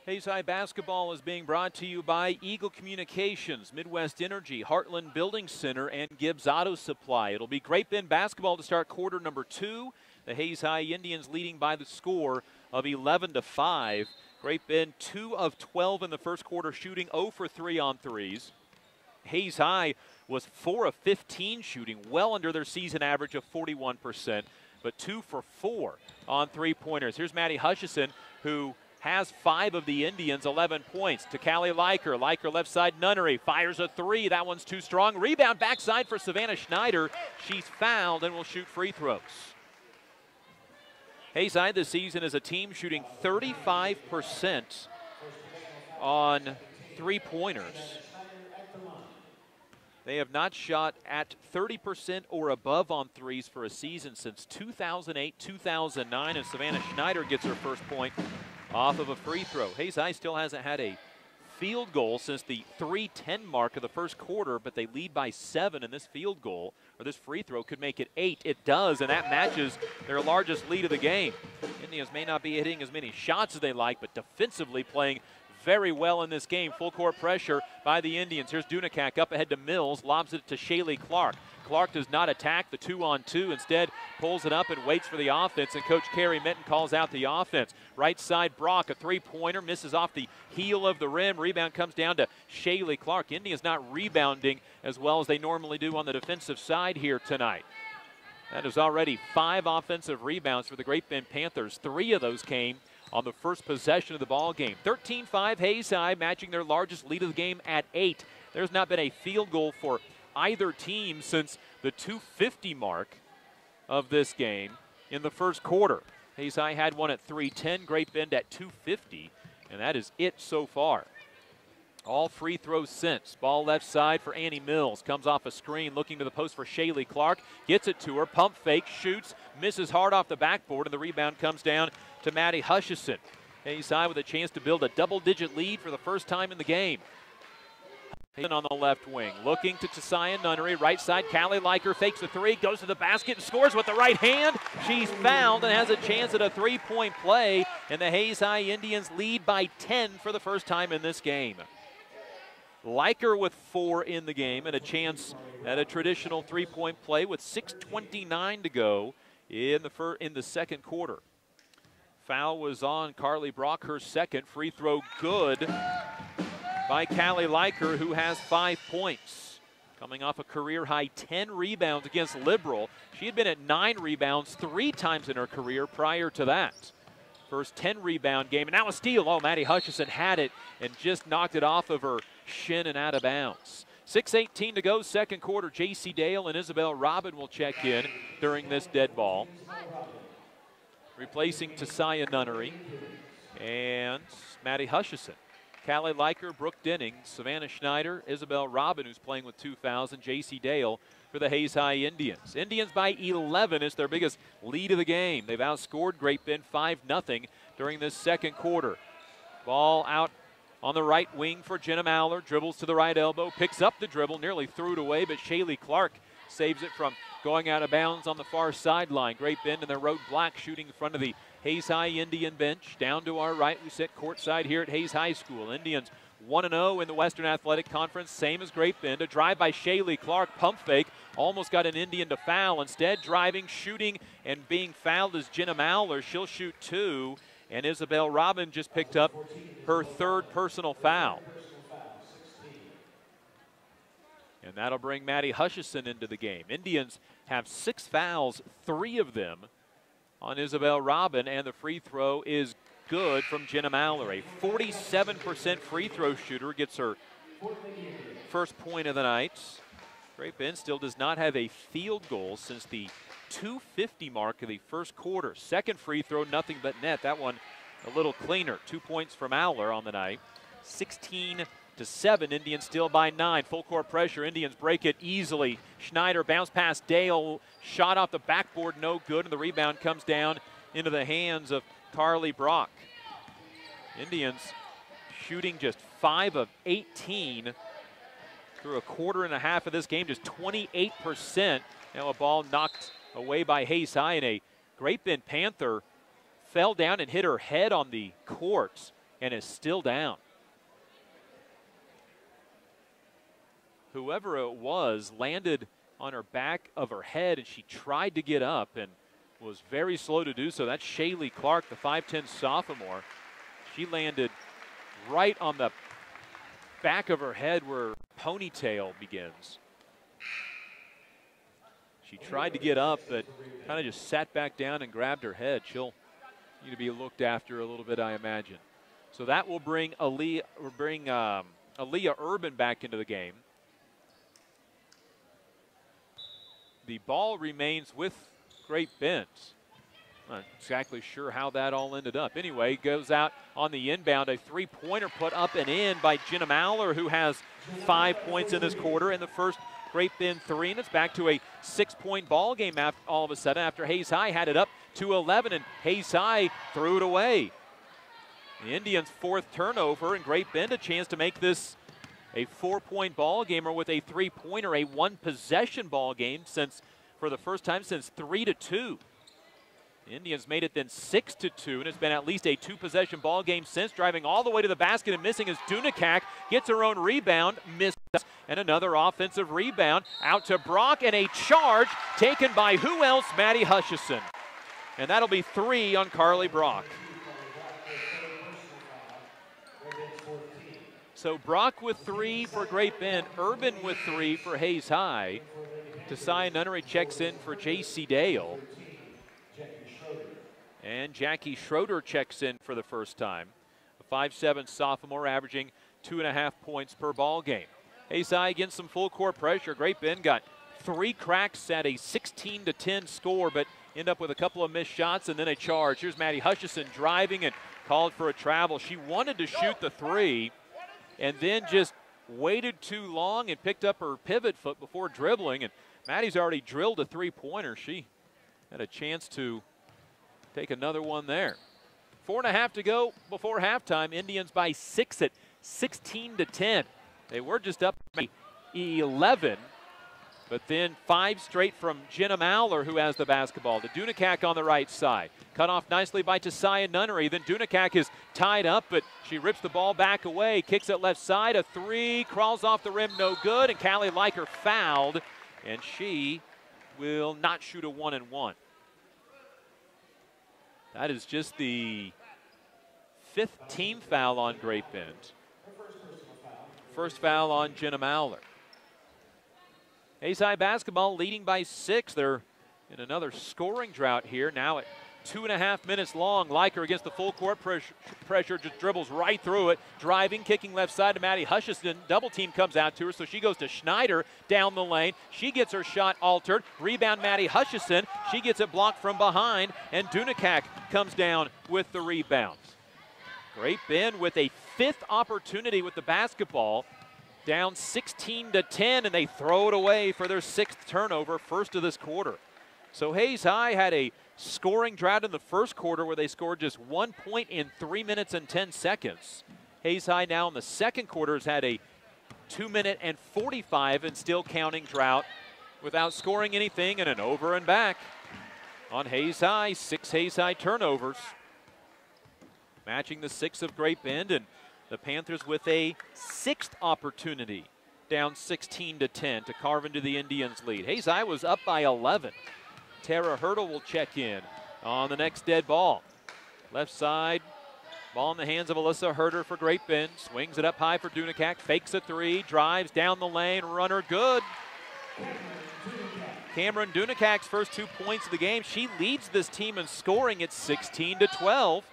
Hayes High basketball is being brought to you by Eagle Communications, Midwest Energy, Heartland Building Center, and Gibbs Auto Supply. It'll be Great Bend basketball to start quarter number 2. The Hayes High Indians leading by the score of 11-5. Great Bend 2 of 12 in the first quarter, shooting 0 for 3 on threes. Hayes High was 4 of 15 shooting, well under their season average of 41%, but 2 for 4 on three-pointers. Here's Maddie Hutchison, who has 5 of the Indians, 11 points. To Callie Leiker. Leiker left side, Nunnery fires a 3. That one's too strong. Rebound backside for Savannah Schneider. She's fouled and will shoot free throws. Hayes High this season is a team shooting 35% on three-pointers. They have not shot at 30% or above on threes for a season since 2008-2009, and Savannah Schneider gets her first point off of a free throw. Hayes High still hasn't had a field goal since the 3:10 mark of the first quarter, but they lead by 7, and this field goal, or this free throw, could make it 8. It does, and that matches their largest lead of the game. Indians may not be hitting as many shots as they like, but defensively playing very well in this game. Full court pressure by the Indians. Here's Dunakak up ahead to Mills, lobs it to Shaylee Clark. Clark does not attack the 2-on-2, instead pulls it up and waits for the offense, and Coach Carrie Minton calls out the offense. Right side, Brock, a three-pointer, misses off the heel of the rim. Rebound comes down to Shaylee Clark. Indians not rebounding as well as they normally do on the defensive side here tonight. That is already 5 offensive rebounds for the Great Bend Panthers. 3 of those came on the first possession of the ball game. 13-5 Hayes High, matching their largest lead of the game at 8. There's not been a field goal for either team since the 2:50 mark of this game in the first quarter. Hayes High had one at 3:10, Great Bend at 2:50, and that is it so far. All free throws since. Ball left side for Annie Mills. Comes off a screen, looking to the post for Shaylee Clark. Gets it to her, pump fake, shoots, misses hard off the backboard, and the rebound comes down to Maddie Hutchison. Hayes High with a chance to build a double-digit lead for the first time in the game. On the left wing, looking to Tasaya Nunnery. Right side, Callie Leiker fakes a 3, goes to the basket and scores with the right hand. She's fouled and has a chance at a three-point play, and the Hayes High Indians lead by 10 for the first time in this game. Leiker with 4 in the game and a chance at a traditional three-point play with 6:29 to go in the second quarter. Foul was on Carly Brock, her second. Free throw good by Callie Leiker, who has 5 points. Coming off a career-high 10 rebounds against Liberal. She had been at 9 rebounds 3 times in her career prior to that. First 10-rebound game, and now a steal. Oh, Maddie Hutchison had it and just knocked it off of her shin and out of bounds. 6:18 to go, second quarter. J.C. Dale and Isabel Robin will check in during this dead ball. replacing Tasaya Nunnery and Maddie Hutchison. Callie Leiker, Brooke Denning, Savannah Schneider, Isabel Robin, who's playing with 2 fouls, and J.C. Dale for the Hayes High Indians. Indians by 11 is their biggest lead of the game. They've outscored Great Bend 5-0 during this second quarter. Ball out on the right wing for Jenna Mallor. Dribbles to the right elbow, picks up the dribble, nearly threw it away, but Shaylee Clark saves it from going out of bounds on the far sideline. Great Bend in their road black shooting in front of the Hayes High Indian bench. Down to our right, we sit courtside here at Hayes High School. Indians 1-0 in the Western Athletic Conference, same as Great Bend. A drive by Shaylee Clark, pump fake, almost got an Indian to foul. Instead, driving, shooting, and being fouled is Jenna Mallor. She'll shoot 2, and Isabel Robin just picked up her 3rd personal foul. And that'll bring Maddie Hutchison into the game. Indians have 6 fouls, 3 of them on Isabel Robin, and the free throw is good from Jenna Mallor. A 47% free throw shooter, gets her first point of the night. Great Bend still does not have a field goal since the 2:50 mark of the first quarter. Second free throw, nothing but net. That one a little cleaner. 2 points from Mallor on the night. 16-7, Indians still by 9. Full court pressure, Indians break it easily. Schneider bounce past Dale, shot off the backboard, no good, and the rebound comes down into the hands of Carly Brock. Indians shooting just 5 of 18 through a quarter and a half of this game, just 28%. Now a ball knocked away by Hayes High, and a Great Bend Panther fell down and hit her head on the courts and is still down. Whoever it was landed on her back of her head, and she tried to get up and was very slow to do so. That's Shaylee Clark, the 5'10 sophomore. She landed right on the back of her head where ponytail begins. She tried to get up, but kind of just sat back down and grabbed her head. She'll need to be looked after a little bit, I imagine. So that will bring Aaliyah Urban back into the game. The ball remains with Great Bend. Not exactly sure how that all ended up. Anyway, goes out on the inbound. A three-pointer put up and in by Jenna Mallor, who has 5 points in this quarter, and the first Great Bend 3, and it's back to a 6-point ball game all of a sudden after Hayes High had it up to 11, and Hayes High threw it away. The Indians' 4th turnover, and Great Bend a chance to make this a 4-point ball game, or with a 3-pointer, a 1-possession ball game for the first time since 3-2. The Indians made it then 6-2, and it's been at least a 2-possession ball game since. Driving all the way to the basket and missing is Dunakak. Gets her own rebound, misses, and another offensive rebound out to Brock, and a charge taken by who else? Maddie Hutchison. And that'll be 3 on Carly Brock. So Brock with 3 for Great Bend, Urban with 3 for Hayes High. Tasai Nunnery checks in for J.C. Dale. And Jackie Schroeder checks in for the first time. A 5'7 sophomore averaging 2.5 points per ball game. Hayes High against some full court pressure. Great Bend got 3 cracks at a 16-10 score, but end up with a couple of missed shots and then a charge. Here's Maddie Hutchison driving and called for a travel. She wanted to shoot the 3 and then just waited too long and picked up her pivot foot before dribbling. And Maddie's already drilled a 3-pointer. She had a chance to take another one there. 4.5 to go before halftime. Indians by 6 at 16-10. They were just up 11, but then 5 straight from Jenna Mallor, who has the basketball. To Dunakak on the right side. Cut off nicely by Tasaya Nunnery. Then Dunakak is tied up, but she rips the ball back away. Kicks it left side. A 3. Crawls off the rim, no good. And Callie Leiker fouled, and she will not shoot a 1-and-1. That is just the 5th team foul on Great Bend. First foul on Jenna Mallor. Hayes High basketball leading by 6. They're in another scoring drought here. Now at 2.5 minutes long. Liker against the full court pressure, just dribbles right through it. Driving, kicking left side to Maddie Hutchison. Double team comes out to her, so she goes to Schneider down the lane. She gets her shot altered. Rebound Maddie Hutchison. She gets it blocked from behind, and Dunakak comes down with the rebound. Great Bend with a 5th opportunity with the basketball. Down 16-10, and they throw it away for their 6th turnover, first of this quarter. So Hayes High had a scoring drought in the first quarter where they scored just 1 point in 3 minutes and 10 seconds. Hayes High now in the second quarter has had a 2 minute and 45 and still counting drought without scoring anything, and an over and back on Hayes High. 6 Hayes High turnovers, matching the 6 of Great Bend, and the Panthers with a 6th opportunity, down 16-10 to carve into the Indians' lead. Hayes High was up by 11. Tara Hurdle will check in on the next dead ball. Left side, ball in the hands of Alyssa Herder for Great Bend. Swings it up high for Dunakak, fakes a 3, drives down the lane, runner good. Cameron Dunakak's first 2 points of the game. She leads this team in scoring at 16-12.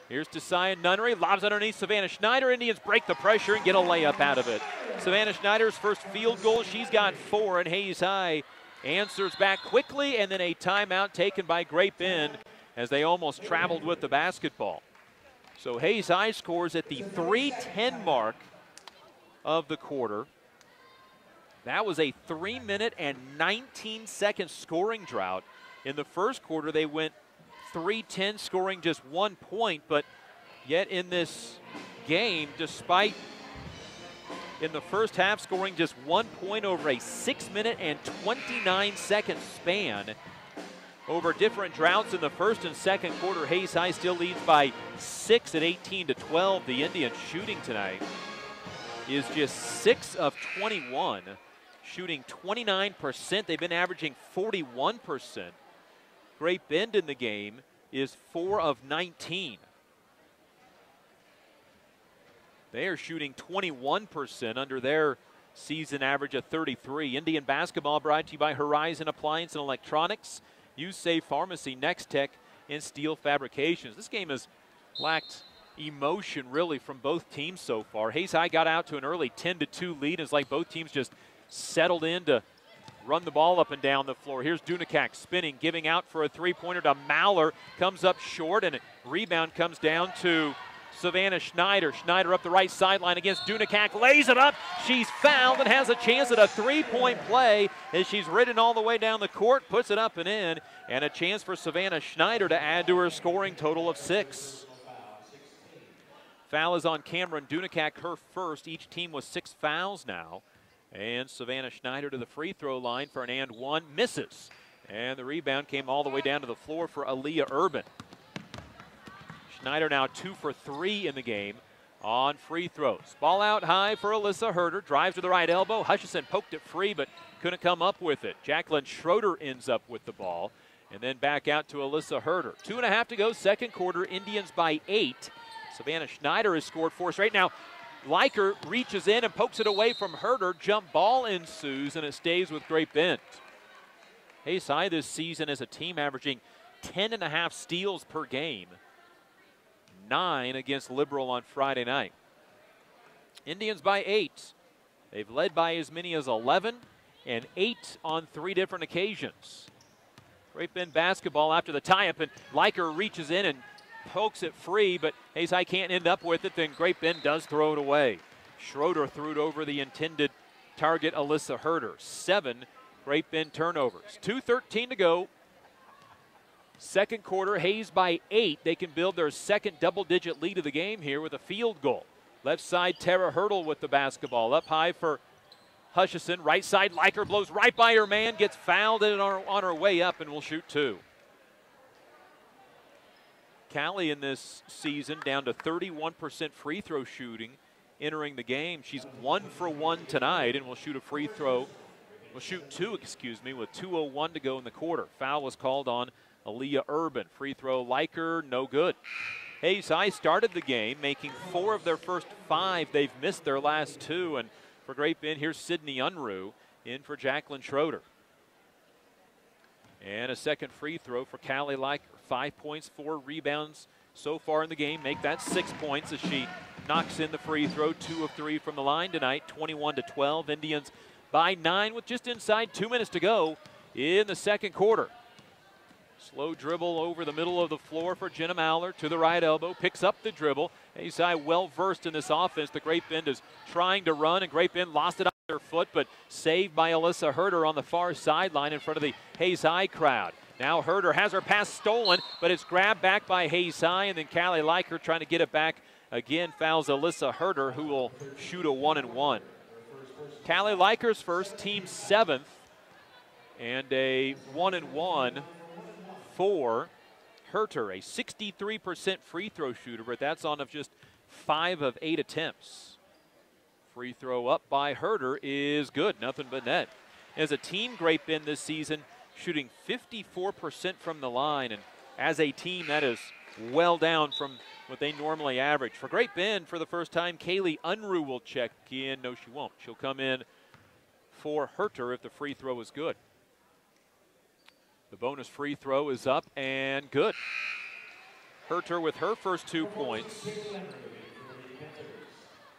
Here's Desai Nunnery, lobs underneath Savannah Schneider. Indians break the pressure and get a layup out of it. Savannah Schneider's first field goal, she's got 4, and Hayes High answers back quickly, and then a timeout taken by Great Bend as they almost traveled with the basketball. So Hayes High scores at the 3:10 mark of the quarter. That was a 3 minute and 19 second scoring drought. In the first quarter, they went 3:10, scoring just 1 point, but yet in this game, despite in the first half scoring just 1 point over a 6 minute and 29 second span over different droughts in the first and second quarter, Hayes High still leads by 6 at 18-12. The Indians shooting tonight is just 6 of 21, shooting 29%. They've been averaging 41%. Great Bend in the game is 4 of 19. They are shooting 21% under their season average of 33. Indian basketball brought to you by Horizon Appliance and Electronics, Use Safe Pharmacy, Next Tech, and Steel Fabrications. This game has lacked emotion really from both teams so far. Hayes High got out to an early 10-2 lead. It's like both teams just settled in to run the ball up and down the floor. Here's Dunakak spinning, giving out for a three-pointer to Mauler. Comes up short, and a rebound comes down to Savannah Schneider. Schneider up the right sideline against Dunakak, lays it up. She's fouled and has a chance at a three-point play as she's ridden all the way down the court, puts it up and in, and a chance for Savannah Schneider to add to her scoring total of 6. Foul is on Cameron Dunakak, her first. Each team with 6 fouls now. And Savannah Schneider to the free throw line for an and one, misses. And the rebound came all the way down to the floor for Aaliyah Urban. Schneider now 2 for 3 in the game on free throws. Ball out high for Alyssa Herder, drives to the right elbow. Hutchison poked it free but couldn't come up with it. Jacqueline Schroeder ends up with the ball. And then back out to Alyssa Herder. 2.5 to go, second quarter, Indians by 8. Savannah Schneider has scored 4 straight. Now, Liker reaches in and pokes it away from Herder. Jump ball ensues, and it stays with Great Bend. Hayes High this season as a team averaging 10.5 steals per game. 9 against Liberal on Friday night. Indians by 8. They've led by as many as 11 and 8 on 3 different occasions. Great Bend basketball after the tie-up, and Liker reaches in and pokes it free, but Hayes High can't end up with it. Then Great Bend does throw it away. Schroeder threw it over the intended target, Alyssa Herder. 7 Great Bend turnovers. 2:13 to go. Second quarter, Hayes by 8. They can build their second double-digit lead of the game here with a field goal. Left side, Tara Hurdle with the basketball. Up high for Hutchison. Right side, Liker blows right by her man, gets fouled and on her way up, and will shoot 2. Callie in this season down to 31% free throw shooting entering the game. She's 1 for 1 tonight and will shoot a free throw. Will shoot 2, excuse me, with 2:01 to go in the quarter. Foul was called on Aaliyah Urban. Free throw, Liker, no good. Hayes High started the game making 4 of their first 5. They've missed their last 2. And for Great Bend, here's Sydney Unruh in for Jacqueline Schroeder. And a second free throw for Callie Liker. 5 points, 4 rebounds so far in the game. Make that 6 points as she knocks in the free throw. 2 of 3 from the line tonight. 21-12. Indians by 9 with just inside 2 minutes to go in the second quarter. Slow dribble over the middle of the floor for Jenna Mallard to the right elbow. Picks up the dribble. Hayes High well versed in this offense. The Great Bend is trying to run, and Great Bend lost it on their foot, but saved by Alyssa Herder on the far sideline in front of the Hayes High crowd. Now Herder has her pass stolen, but it's grabbed back by Hayes High, and then Callie Leiker trying to get it back. Again, fouls Alyssa Herder, who will shoot a 1-and-1. Callie Leiker's first, team 7th, and a 1-and-1 for Herter, a 63% free throw shooter, but that's on of just 5 of 8 attempts. Free throw up by Herter is good, nothing but net. As a team, Great Bend this season shooting 54% from the line, and as a team that is well down from what they normally average. For Great Bend, for the first time, Kaylee Unruh will check in. No, she won't. She'll come in for Herter if the free throw is good. The bonus free throw is up and good. Herter with her first 2 points.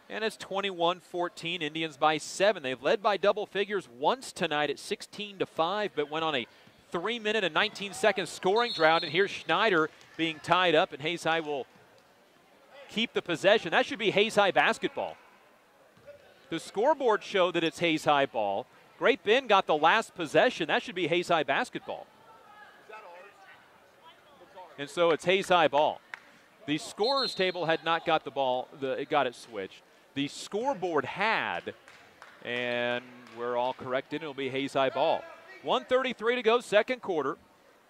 And it's 21-14, Indians by 7. They've led by double figures once tonight at 16-5, but went on a 3-minute and 19-second scoring drought. And here's Schneider being tied up, and Hayes High will keep the possession. That should be Hayes High basketball. The scoreboard showed that it's Hayes High ball. Great Bend got the last possession. That should be Hayes High basketball. And so it's Hayes High ball. The scorer's table had not got the ball. It got it switched. The scoreboard had, and we're all corrected. It'll be Hayes High ball. 1:33 to go, second quarter.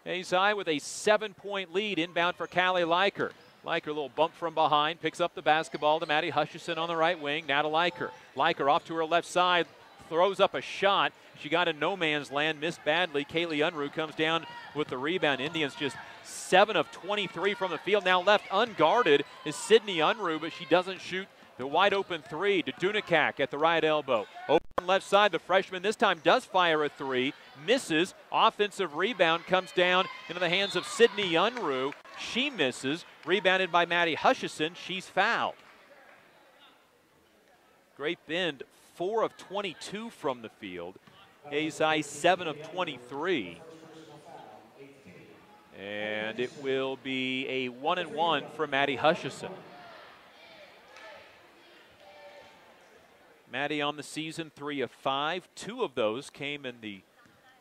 Hayes High with a 7-point lead inbound for Callie Leiker. Leiker, a little bump from behind, picks up the basketball to Maddie Hutchison on the right wing. Now to Leiker. Leiker off to her left side, throws up a shot. She got in no man's land, missed badly. Kaylee Unruh comes down with the rebound. Indians just 7 of 23 from the field. Now left unguarded is Sydney Unruh, but she doesn't shoot the wide open 3 to Dunakak at the right elbow. Open left side, the freshman this time does fire a 3, misses. Offensive rebound comes down into the hands of Sydney Unruh. She misses, rebounded by Maddie Hutchison. She's fouled. Great Bend 4 of 22 from the field. Hayes High 7 of 23. And it will be a 1-and-1 for Maddie Hutchison. Maddie on the season 3 of 5. 2 of those came in the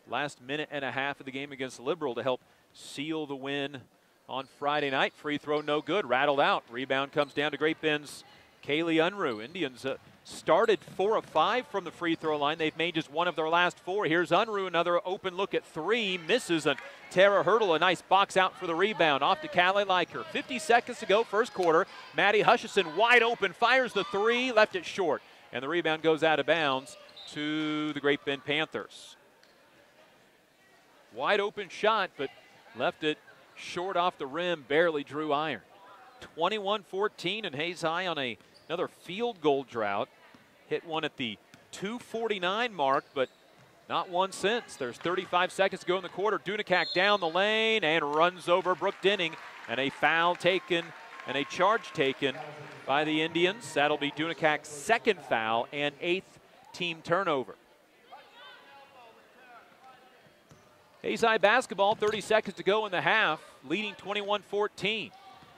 last minute and a half of the game against Liberal to help seal the win on Friday night. Free throw no good, rattled out. Rebound comes down to Great Bend's Kaylee Unruh. Indians started 4 of 5 from the free throw line. They've made just 1 of their last 4. Here's Unruh, another open look at 3, misses, and Tara Hurdle, a nice box out for the rebound. Off to Callie Leiker. 50 seconds to go, first quarter. Maddie Hutchison wide open, fires the 3, left it short. And the rebound goes out of bounds to the Great Bend Panthers. Wide open shot, but left it short off the rim, barely drew iron. 21-14, and Hayes High on another field goal drought. Hit one at the 2:49 mark, but not one since. There's 35 seconds to go in the quarter. Dunakak down the lane and runs over Brooke Denning, and a foul taken and a charge taken by the Indians. That'll be Dunakak's second foul and 8th team turnover. Hayes High basketball, 30 seconds to go in the half, leading 21-14.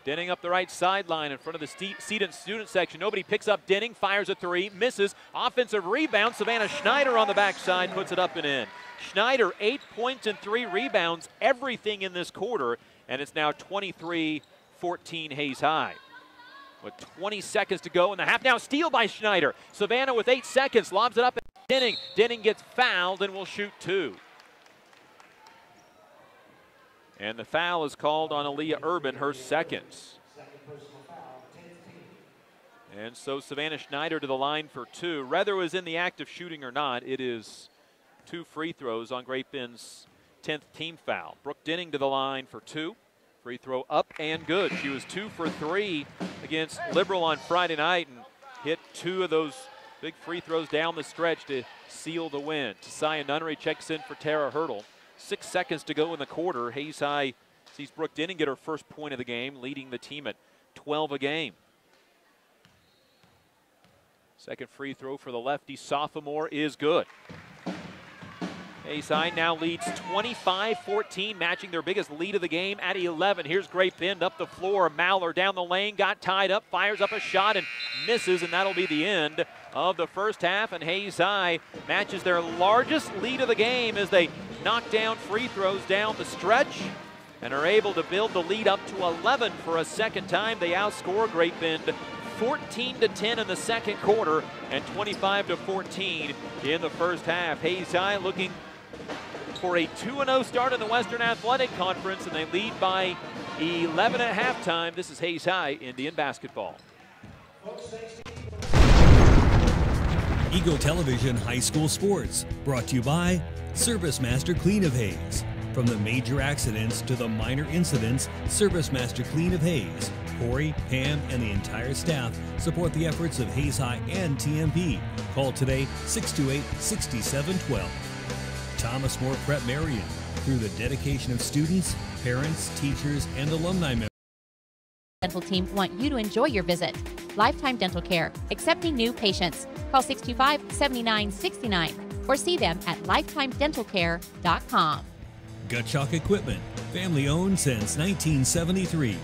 Denning up the right sideline in front of the student section. Nobody picks up Denning, fires a 3, misses. Offensive rebound, Savannah Schneider on the backside puts it up and in. Schneider, 8 points and 3 rebounds, everything in this quarter, and it's now 23-14 Hayes High. With 20 seconds to go in the half. Now steal by Schneider. Savannah with 8 seconds, lobs it up at Denning. Denning gets fouled and will shoot 2. And the foul is called on Aaliyah Urban, her second. And so Savannah Schneider to the line for 2. Whether it was in the act of shooting or not, it is 2 free throws on Great Bend's 10th team foul. Brooke Denning to the line for 2. Free throw up and good. She was 2 for 3 against Liberal on Friday night and hit 2 of those big free throws down the stretch to seal the win. Tasia Nunnery checks in for Tara Hurdle. 6 seconds to go in the quarter. Hayes High Sees Brooke Dinning get her first point of the game, leading the team at 12 a game. Second free throw for the lefty sophomore is good. Hayes High now leads 25-14, matching their biggest lead of the game at 11. Here's Great Bend up the floor. Mallor down the lane, got tied up, fires up a shot and misses, and that'll be the end of the first half. And Hayes High matches their largest lead of the game as they knock down free throws down the stretch and are able to build the lead up to 11 for a second time. They outscore Great Bend 14-10 in the second quarter and 25-14 in the first half. Hayes High looking for a 2-0 start in the Western Athletic Conference, and they lead by 11 at halftime. This is Hayes High Indian basketball. Eagle Television High School Sports, brought to you by Service Master Clean of Hayes. From the major accidents to the minor incidents, Service Master Clean of Hayes. Corey, Pam, and the entire staff support the efforts of Hayes High and TMP. Call today 628-6712. Thomas More Prep Marion, through the dedication of students, parents, teachers, and alumni members. Dental team want you to enjoy your visit. Lifetime Dental Care, accepting new patients. Call 625-7969 or see them at lifetimedentalcare.com. Gutschok Equipment, family owned since 1973.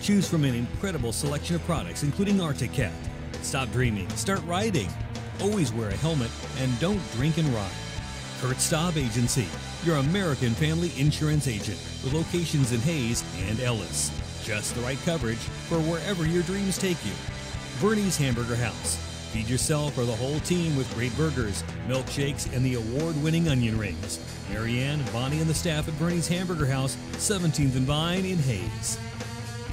Choose from an incredible selection of products, including Arctic-Cat. Stop dreaming, start riding. Always wear a helmet and don't drink and ride. Kurt Staub Agency, your American family insurance agent with locations in Hayes and Ellis. Just the right coverage for wherever your dreams take you. Bernie's Hamburger House. Feed yourself or the whole team with great burgers, milkshakes, and the award-winning onion rings. Marianne, Bonnie, and the staff at Bernie's Hamburger House, 17th and Vine in Hayes.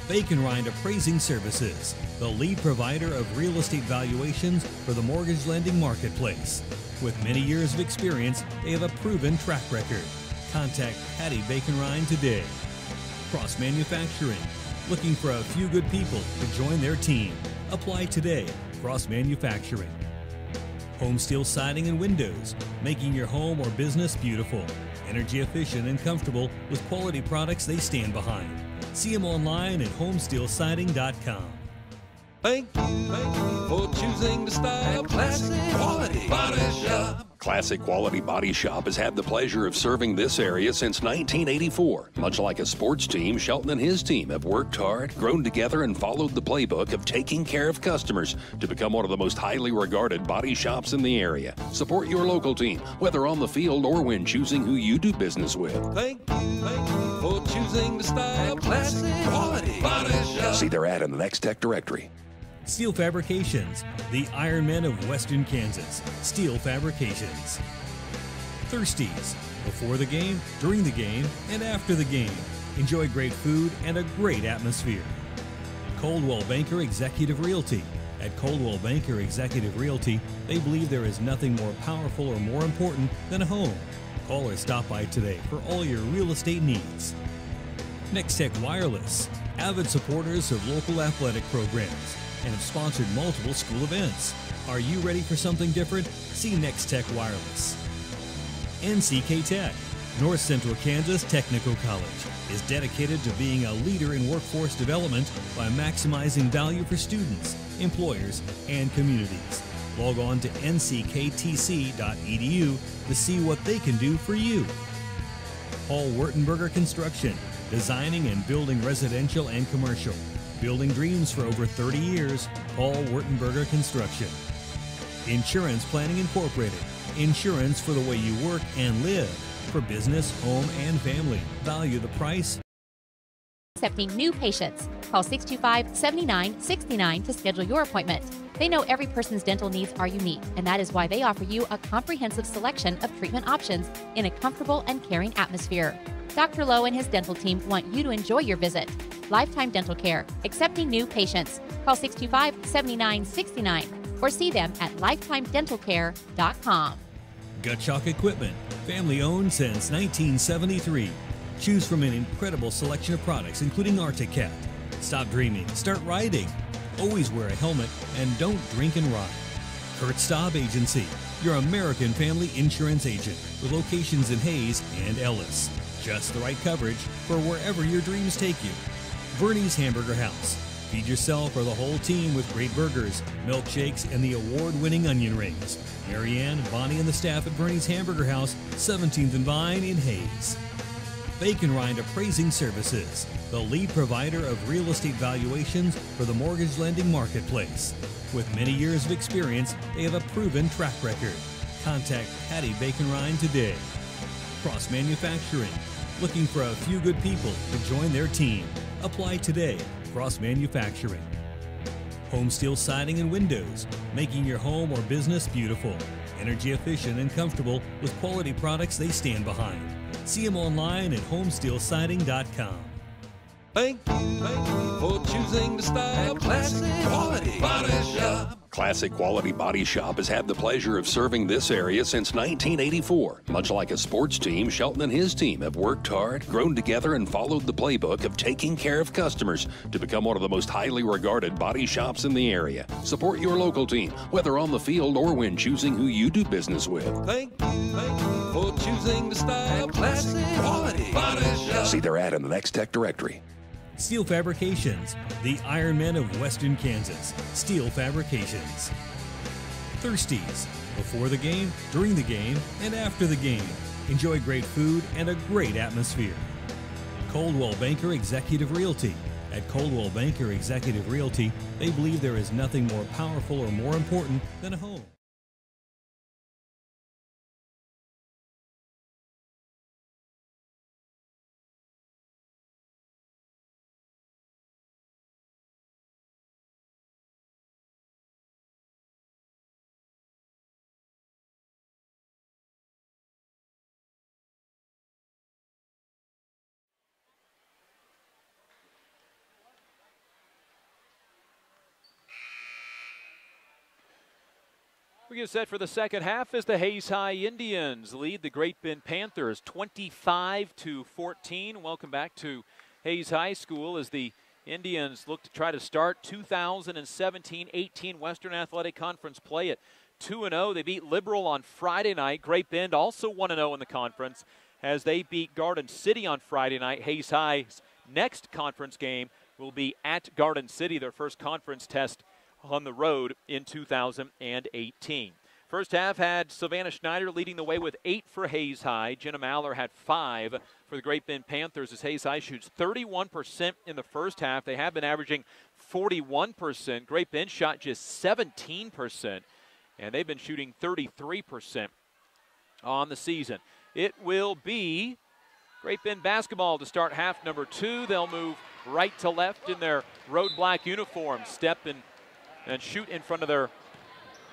Bacon Rind Appraising Services, the lead provider of real estate valuations for the mortgage lending marketplace. With many years of experience, they have a proven track record. Contact Patty Bacon Rind today. Cross Manufacturing, looking for a few good people to join their team. Apply today. Cross Manufacturing. Home Steel Siding and Windows, making your home or business beautiful. Energy efficient and comfortable with quality products they stand behind. See them online at homesteelsiding.com. Thank you for choosing to style Classic Quality Body Shop. Classic Quality Body Shop has had the pleasure of serving this area since 1984. Much like a sports team, Shelton and his team have worked hard, grown together, and followed the playbook of taking care of customers to become one of the most highly regarded body shops in the area. Support your local team, whether on the field or when choosing who you do business with. Thank you for choosing to style Classic Quality Body Shop. See their ad in the Next Tech directory. Steel Fabrications, the Iron Men of Western Kansas. Steel Fabrications. Thirsties, before the game, during the game, and after the game. Enjoy great food and a great atmosphere. Coldwell Banker Executive Realty. At Coldwell Banker Executive Realty, they believe there is nothing more powerful or more important than a home. Call or stop by today for all your real estate needs. Next Tech Wireless, avid supporters of local athletic programs, and have sponsored multiple school events. Are you ready for something different? See Next Tech Wireless. NCK Tech, North Central Kansas Technical College, is dedicated to being a leader in workforce development by maximizing value for students, employers, and communities. Log on to ncktc.edu to see what they can do for you. Paul Wurtenberger Construction, designing and building residential and commercial. Building dreams for over 30 years, Paul Wurtenberger Construction. Insurance Planning Incorporated, insurance for the way you work and live, for business, home, and family. Value the price. Accepting new patients. Call 625-7969 to schedule your appointment. They know every person's dental needs are unique, and that is why they offer you a comprehensive selection of treatment options in a comfortable and caring atmosphere. Dr. Lowe and his dental team want you to enjoy your visit. Lifetime Dental Care, accepting new patients. Call 625-7969 or see them at lifetimedentalcare.com. Gutschok Equipment, family owned since 1973. Choose from an incredible selection of products, including Arctic-Cat. Stop dreaming, start riding. Always wear a helmet and don't drink and ride. Kurt Staub Agency, your American family insurance agent with locations in Hayes and Ellis. Just the right coverage for wherever your dreams take you. Bernie's Hamburger House. Feed yourself or the whole team with great burgers, milkshakes, and the award-winning onion rings. Marianne, Bonnie, and the staff at Bernie's Hamburger House, 17th and Vine in Hayes. Bacon Rind Appraising Services, the lead provider of real estate valuations for the mortgage lending marketplace. With many years of experience, they have a proven track record. Contact Patty Bacon Rind today. Cross Manufacturing, looking for a few good people to join their team. Apply today. Cross Manufacturing. Home Steel Siding and Windows, making your home or business beautiful. Energy efficient and comfortable with quality products they stand behind. See them online at homesteelsiding.com. Thank you for choosing to stop Classic Quality Body Shop. Classic Quality Body Shop has had the pleasure of serving this area since 1984. Much like a sports team, Shelton and his team have worked hard, grown together, and followed the playbook of taking care of customers to become one of the most highly regarded body shops in the area. Support your local team, whether on the field or when choosing who you do business with. Thank you for choosing to stop Classic Quality Body Shop. See their ad in the Next Tech directory. Steel Fabrications, the Ironmen of Western Kansas. Steel Fabrications. Thirsties, before the game, during the game, and after the game. Enjoy great food and a great atmosphere. Coldwell Banker Executive Realty. At Coldwell Banker Executive Realty, they believe there is nothing more powerful or more important than a home. We get set for the second half as the Hayes High Indians lead the Great Bend Panthers 25-14. Welcome back to Hayes High School as the Indians look to try to start 2017-18 Western Athletic Conference play at 2-0. They beat Liberal on Friday night. Great Bend also 1-0 in the conference as they beat Garden City on Friday night. Hayes High's next conference game will be at Garden City, their first conference test on the road in 2018. First half had Savannah Schneider leading the way with 8 for Hayes High. Jenna Maller had 5 for the Great Bend Panthers as Hayes High shoots 31% in the first half. They have been averaging 41%. Great Bend shot just 17%, and they've been shooting 33% on the season. It will be Great Bend basketball to start half number 2. They'll move right to left in their road black uniforms, step and shoot in front of their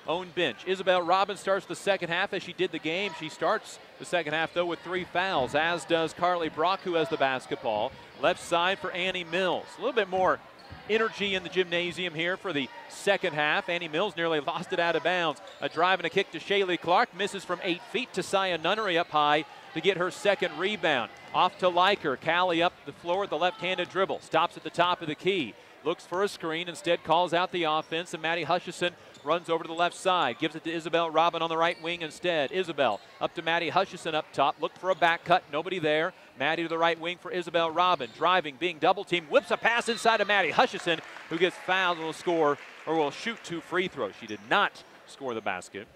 own bench. Isabel Robbins starts the second half as she did the game. She starts the second half, though, with 3 fouls, as does Carly Brock, who has the basketball. Left side for Annie Mills. A little bit more energy in the gymnasium here for the second half. Annie Mills nearly lost it out of bounds. A drive and a kick to Shaylee Clark. Misses from 8 feet to Sia Nunnery up high to get her second rebound. Off to Liker. Callie up the floor with the left-handed dribble. Stops at the top of the key. Looks for a screen, instead calls out the offense, and Maddie Hutchison runs over to the left side. Gives it to Isabel Robin on the right wing instead. Isabel up to Maddie Hutchison up top. Looked for a back cut, nobody there. Maddie to the right wing for Isabel Robin. Driving, being double-teamed, whips a pass inside of Maddie Hutchison, who gets fouled and will score, or will shoot 2 free throws. She did not score the basket.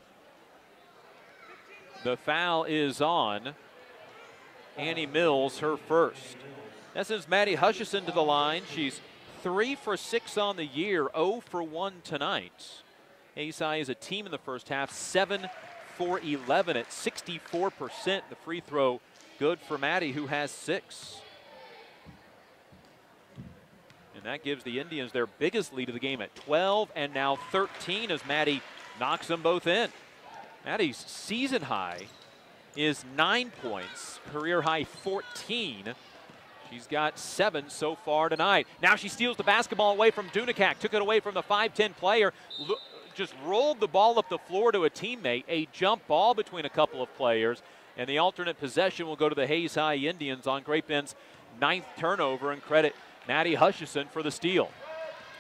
The foul is on Annie Mills, her first. That sends Maddie Hutchison to the line. She's 3 for 6 on the year, 0 for 1 tonight. Hayes High is a team in the first half, 7 for 11 at 64%. The free throw good for Maddie, who has 6. And that gives the Indians their biggest lead of the game at 12 and now 13 as Maddie knocks them both in. Maddie's season high is 9 points, career high 14. She's got 7 so far tonight. Now she steals the basketball away from Dunikak. Took it away from the 5'10 player. Just rolled the ball up the floor to a teammate. A jump ball between a couple of players. And the alternate possession will go to the Hayes High Indians on Great Bend's 9th turnover. And credit Maddie Hutchison for the steal.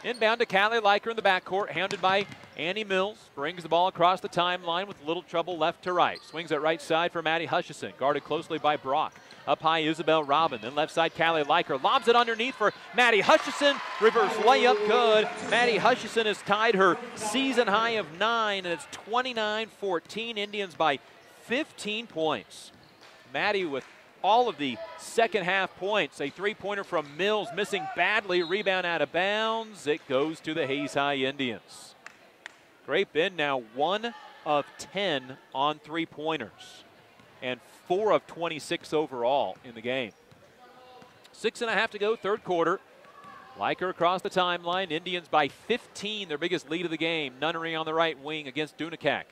Inbound to Callie Liker in the backcourt, hounded by Annie Mills. Brings the ball across the timeline with little trouble left to right. Swings it right side for Maddie Hutchison, guarded closely by Brock. Up high, Isabel Robin. Then left side, Callie Leiker lobs it underneath for Maddie Hutchison. Reverse layup, good. Maddie Hutchison has tied her season high of 9, and it's 29-14. Indians by 15 points. Maddie with all of the second half points. A three-pointer from Mills, missing badly. Rebound out of bounds. It goes to the Hayes High Indians. Great Bend now 1 of 10 on three-pointers and 4 of 26 overall in the game. 6.5 to go, third quarter. Leiker across the timeline. Indians by 15, their biggest lead of the game. Nunnery on the right wing against Dunakak.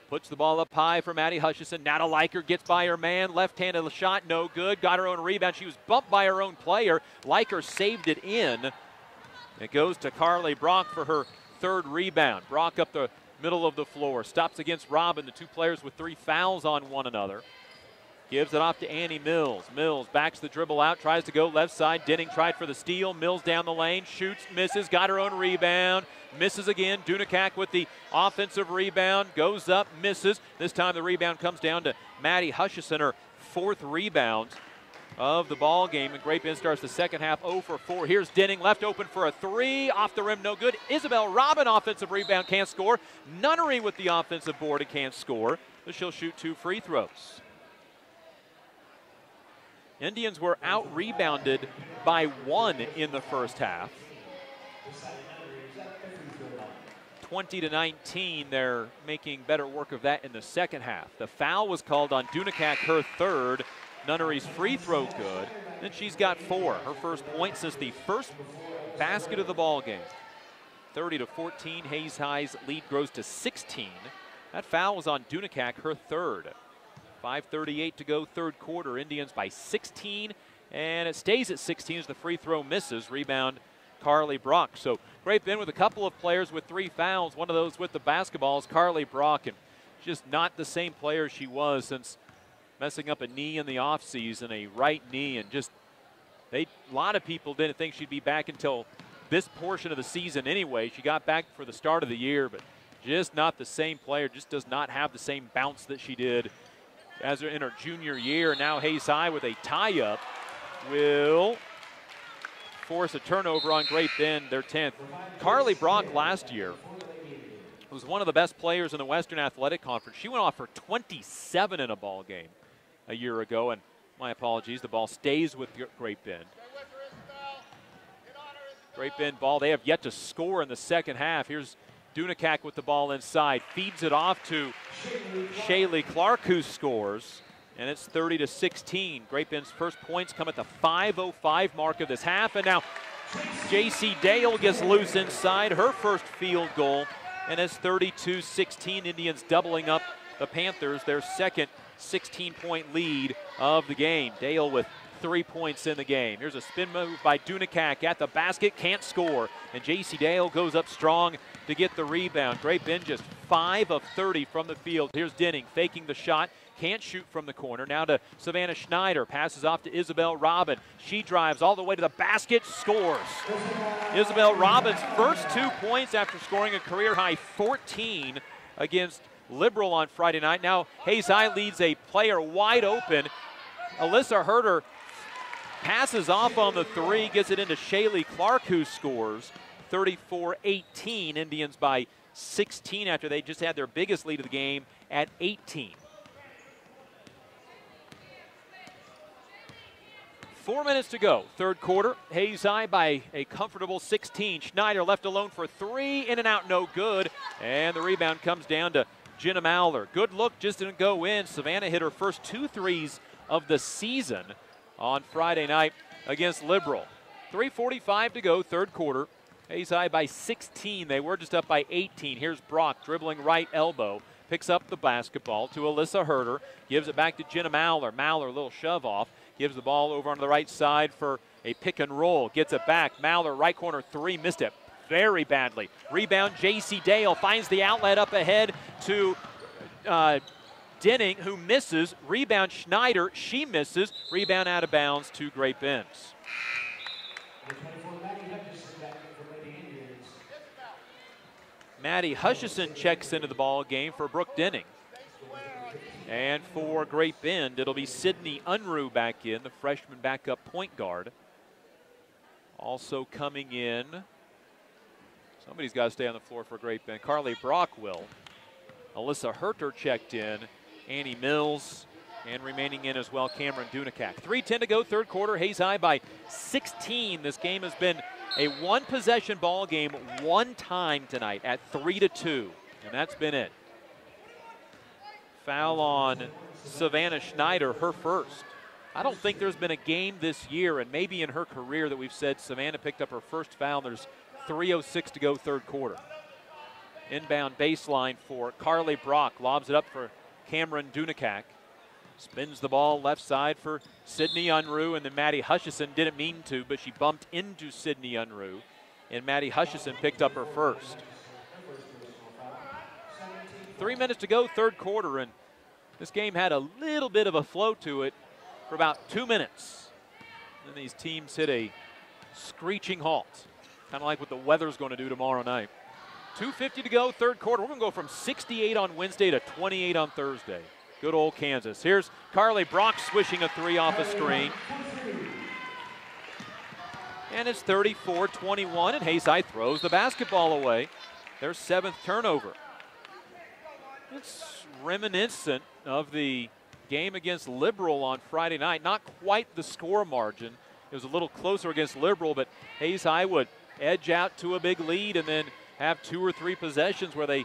Puts the ball up high for Maddie Hutchison. Nata Leiker gets by her man. Left-handed shot, no good. Got her own rebound. She was bumped by her own player. Leiker saved it in. It goes to Carly Brock for her third rebound. Brock up the middle of the floor. Stops against Robin, the two players with 3 fouls on one another. Gives it off to Annie Mills. Mills backs the dribble out, tries to go left side. Denning tried for the steal. Mills down the lane, shoots, misses, got her own rebound. Misses again. Dunakak with the offensive rebound. Goes up, misses. This time the rebound comes down to Maddie Hutchison, her 4th rebound of the ball game. And Great Bend starts the second half 0 for 4. Here's Denning, left open for a 3. Off the rim, no good. Isabel Robin, offensive rebound, can't score. Nunnery with the offensive board and can't score. But she'll shoot 2 free throws. Indians were out-rebounded by 1 in the first half. 20-19, they're making better work of that in the second half. The foul was called on Dunakak, her 3rd. Nunnery's free throw good, and she's got 4. Her first point since the first basket of the ball game. 30-14, Hayes High's lead grows to 16. That foul was on Dunakak, her 3rd. 5:38 to go, third quarter. Indians by 16, and it stays at 16 as the free throw misses. Rebound, Carly Brock. So Great Bend with a couple of players with 3 fouls. One of those with the basketball is Carly Brock, and just not the same player she was since messing up a knee in the offseason, a right knee, and just a lot of people didn't think she'd be back until this portion of the season anyway. She got back for the start of the year, but just not the same player, just does not have the same bounce that she did as in her junior year. Now Hayes High with a tie-up will force a turnover on Great Bend, their 10th. Carly Brock last year was one of the best players in the Western Athletic Conference. She went off for 27 in a ball game a year ago, and my apologies, the ball stays with Great Bend. Great Bend ball, they have yet to score in the second half. Here's Dunakak with the ball inside, feeds it off to Shaylee Clark, who scores, and it's 30-16. Great Bend's first points come at the 5:05 mark of this half, and now J.C. Dale gets loose inside, her first field goal, and it's 32-16. Indians doubling up the Panthers, their second 16-point lead of the game. Dale with 3 points in the game. Here's a spin move by Dunakak at the basket, can't score, and J.C. Dale goes up strong to get the rebound. Great Bend just 5 of 30 from the field. Here's Denning faking the shot, can't shoot from the corner. Now to Savannah Schneider, passes off to Isabel Robin. She drives all the way to the basket, scores. Isabel Robin's first 2 points after scoring a career-high 14 against Liberal on Friday night. Now Hayes High leads a player wide open. Alyssa Herter passes off on the 3, gets it into Shaylee Clark, who scores. 34-18, Indians by 16 after they just had their biggest lead of the game at 18. 4 minutes to go, third quarter. Hayes High by a comfortable 16. Schneider left alone for 3, in and out, no good. And the rebound comes down to Jenna Mauler. Good look, just didn't go in. Savannah hit her first 2 threes of the season on Friday night against Liberal. 3:45 to go, third quarter. Hayes High by 16. They were just up by 18. Here's Brock dribbling right elbow. Picks up the basketball to Alyssa Herter. Gives it back to Jenna Mauler. Mauler, a little shove off. Gives the ball over on the right side for a pick and roll. Gets it back. Mauler, right corner 3, missed it very badly. Rebound, J.C. Dale finds the outlet up ahead to Denning, who misses. Rebound, Schneider, she misses. Rebound out of bounds to Great Bend. Maddie Hutchison checks into the ball game for Brooke Denning. And for Great Bend, it'll be Sydney Unruh back in, the freshman backup point guard. Also coming in, somebody's got to stay on the floor for Great Bend. Carly Brock will. Alyssa Herter checked in. Annie Mills, and remaining in as well, Cameron Dunikak. 3:10 to go, third quarter. Hayes High by 16. This game has been a one-possession ball game one time tonight at 3-2, and that's been it. Foul on Savannah Schneider, her first. I don't think there's been a game this year, and maybe in her career, that we've said Savannah picked up her first foul. There's 3:06 to go, third quarter. Inbound baseline for Carly Brock. Lobs it up for Cameron Dunikak. Spins the ball left side for Sydney Unruh, and then Maddie Hutchison didn't mean to, but she bumped into Sydney Unruh, and Maddie Hutchison picked up her first. 3 minutes to go, third quarter, and this game had a little bit of a flow to it for about 2 minutes. Then these teams hit a screeching halt, kind of like what the weather's going to do tomorrow night. 2:50 to go, third quarter. We're going to go from 68 on Wednesday to 28 on Thursday. Good old Kansas. Here's Carly Brock swishing a three off a screen. And it's 34-21, and Hayes High throws the basketball away. Their seventh turnover. It's reminiscent of the game against Liberal on Friday night. Not quite the score margin. It was a little closer against Liberal, but Hayes High would edge out to a big lead and then have 2 or 3 possessions where they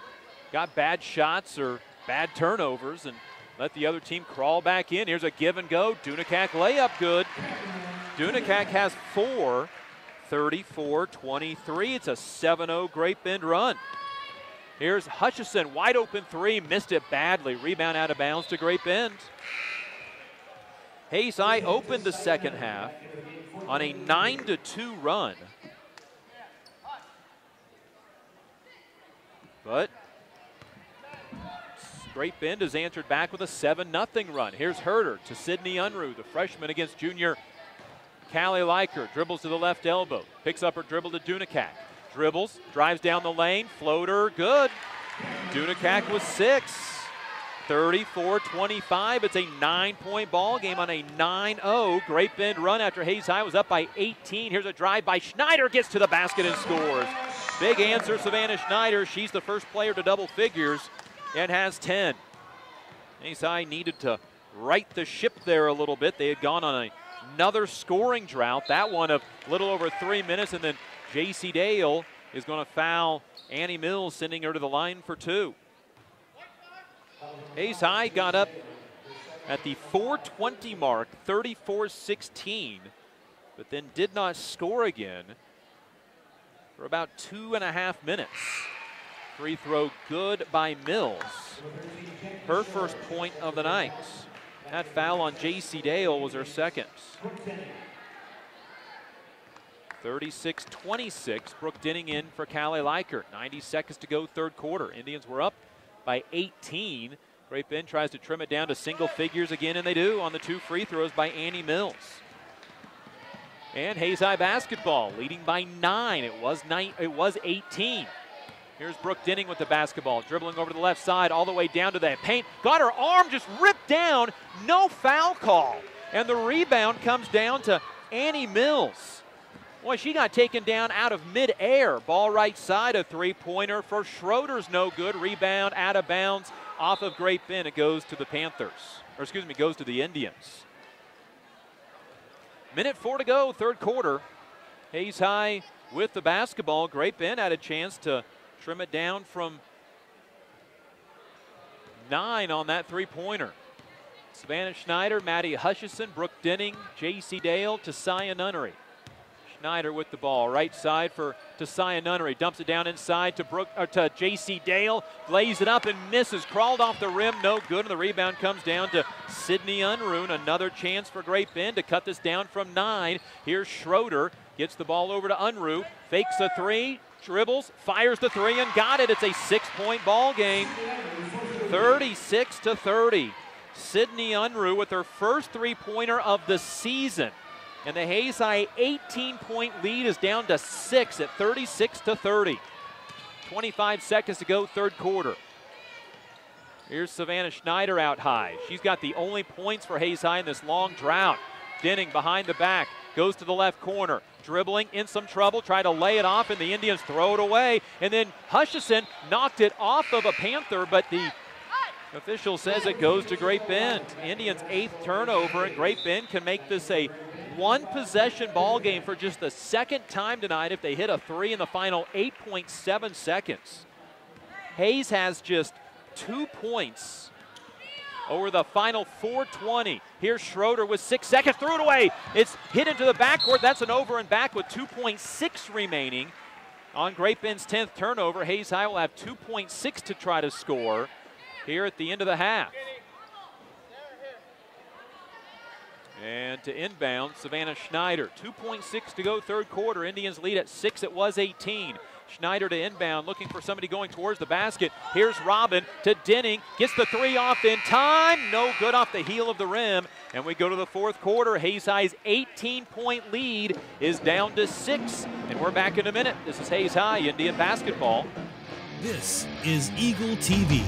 got bad shots or bad turnovers and let the other team crawl back in. Here's a give and go. Dunikak layup good. Dunikak has 4. 34-23. It's a 7-0 Great Bend run. Here's Hutchison, wide open three, missed it badly. Rebound out of bounds to Great Bend. Hayes High opened the second half on a 9-2 run. But Great Bend has answered back with a 7-0 run. Here's Herter to Sydney Unruh, the freshman against junior Callie Leiker. Dribbles to the left elbow, picks up her dribble to Dunikak. Dribbles, drives down the lane, floater, good. Dunikak with 6. 34-25. It's a 9-point ball game on a 9-0 Great Bend run after Hayes High was up by 18. Here's a drive by Schneider, gets to the basket and scores. Big answer, Savannah Schneider. She's the first player to double figures and has 10. Hayes High needed to right the ship there a little bit. They had gone on another scoring drought, that one of a little over 3 minutes, and then J.C. Dale is going to foul Annie Mills, sending her to the line for 2. Hayes High got up at the 4:20 mark, 34-16, but then did not score again for about 2.5 minutes. Free throw good by Mills. Her first point of the night. That foul on J.C. Dale was her second. 36-26, Brooke Denning in for Callie Leiker. 90 seconds to go, third quarter. Indians were up by 18. Great Bend tries to trim it down to single figures again, and they do on the 2 free throws by Annie Mills. And Hayes High basketball, leading by 9. It was 18. Here's Brooke Denning with the basketball, dribbling over to the left side, all the way down to the paint. Got her arm just ripped down, no foul call. And the rebound comes down to Annie Mills. Boy, she got taken down out of midair. Ball right side, a three-pointer for Schroeder's no good. Rebound out of bounds off of Great Bend. It goes to the Panthers, or excuse me, goes to the Indians. Minute 4 to go, third quarter. Hayes High with the basketball. Great Bend had a chance to trim it down from 9 on that three-pointer. Savannah Schneider, Maddie Hutchison, Brooke Denning, J.C. Dale, Tasiah Nunnery. Schneider with the ball, right side for Tasiah Nunnery. Dumps it down inside to J.C. Dale. Lays it up and misses. Crawled off the rim, no good. And the rebound comes down to Sydney Unruh. Another chance for Great Bend to cut this down from 9. Here's Schroeder. Gets the ball over to Unruh. Fakes a three. Dribbles. Fires the three and got it. It's a 6-point ball game. 36-30. Sydney Unruh with her first three-pointer of the season. And the Hayes High 18-point lead is down to 6 at 36-30. 25 seconds to go, third quarter. Here's Savannah Schneider out high. She's got the only points for Hayes High in this long drought. Denning behind the back, goes to the left corner, dribbling, in some trouble, try to lay it off, and the Indians throw it away. And then Hutchison knocked it off of a Panther, but the official says it goes to Great Bend. Indians' 8th turnover, and Great Bend can make this a one-possession ball game for just the second time tonight if they hit a 3 in the final 8.7 seconds. Hayes has just 2 points over the final 4:20. Here's Schroeder with 6 seconds, threw it away. It's hit into the backcourt. That's an over and back with 2.6 remaining. On Great Bend's 10th turnover, Hayes High will have 2.6 to try to score here at the end of the half. And to inbound, Savannah Schneider. 2.6 to go, third quarter. Indians lead at 6. It was 18. Schneider to inbound, looking for somebody going towards the basket. Here's Robin to Denning. Gets the 3 off in time. No good off the heel of the rim. And we go to the fourth quarter. Hayes High's 18-point lead is down to 6. And we're back in a minute. This is Hayes High Indian basketball. This is Eagle TV.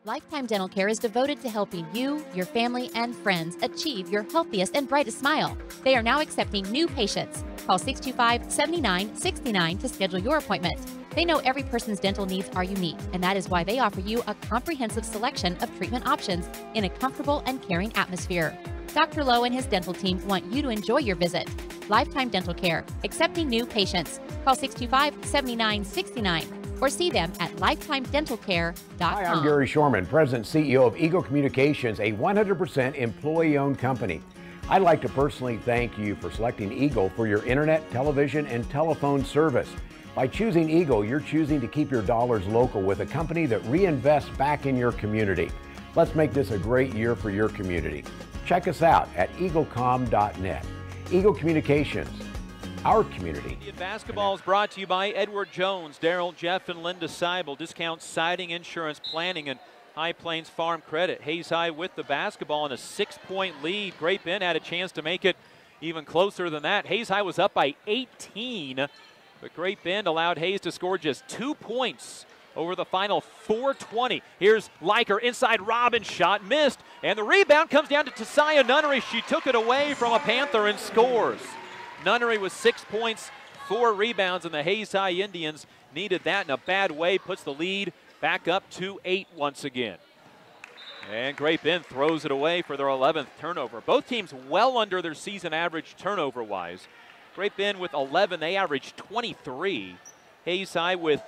Lifetime Dental Care is devoted to helping you, your family, and friends achieve your healthiest and brightest smile. They are now accepting new patients. Call 625-7969 to schedule your appointment. They know every person's dental needs are unique, and that is why they offer you a comprehensive selection of treatment options in a comfortable and caring atmosphere. Dr. Lowe and his dental team want you to enjoy your visit. Lifetime Dental Care, accepting new patients. Call 625-7969. or see them at lifetimedentalcare.com. Hi, I'm Gary Shorman, President and CEO of Eagle Communications, a 100% employee-owned company. I'd like to personally thank you for selecting Eagle for your internet, television, and telephone service. By choosing Eagle, you're choosing to keep your dollars local with a company that reinvests back in your community. Let's make this a great year for your community. Check us out at eaglecom.net. Eagle Communications, our community. Indian basketball is brought to you by Edward Jones, Daryl, Jeff, and Linda Seibel. Discount siding, insurance, planning, and High Plains Farm Credit. Hayes High with the basketball in a 6-point lead. Great Bend had a chance to make it even closer than that. Hayes High was up by 18, but Great Bend allowed Hayes to score just 2 points over the final 4:20. Here's Liker, inside Robin, shot missed, and the rebound comes down to Tasiah Nunnery. She took it away from a Panther and scores. Nunnery with 6 points, 4 rebounds, and the Hayes High Indians needed that in a bad way. Puts the lead back up to 8 once again. And Great Bend throws it away for their 11th turnover. Both teams well under their season average turnover-wise. Great Bend with 11, they averaged 23. Hayes High with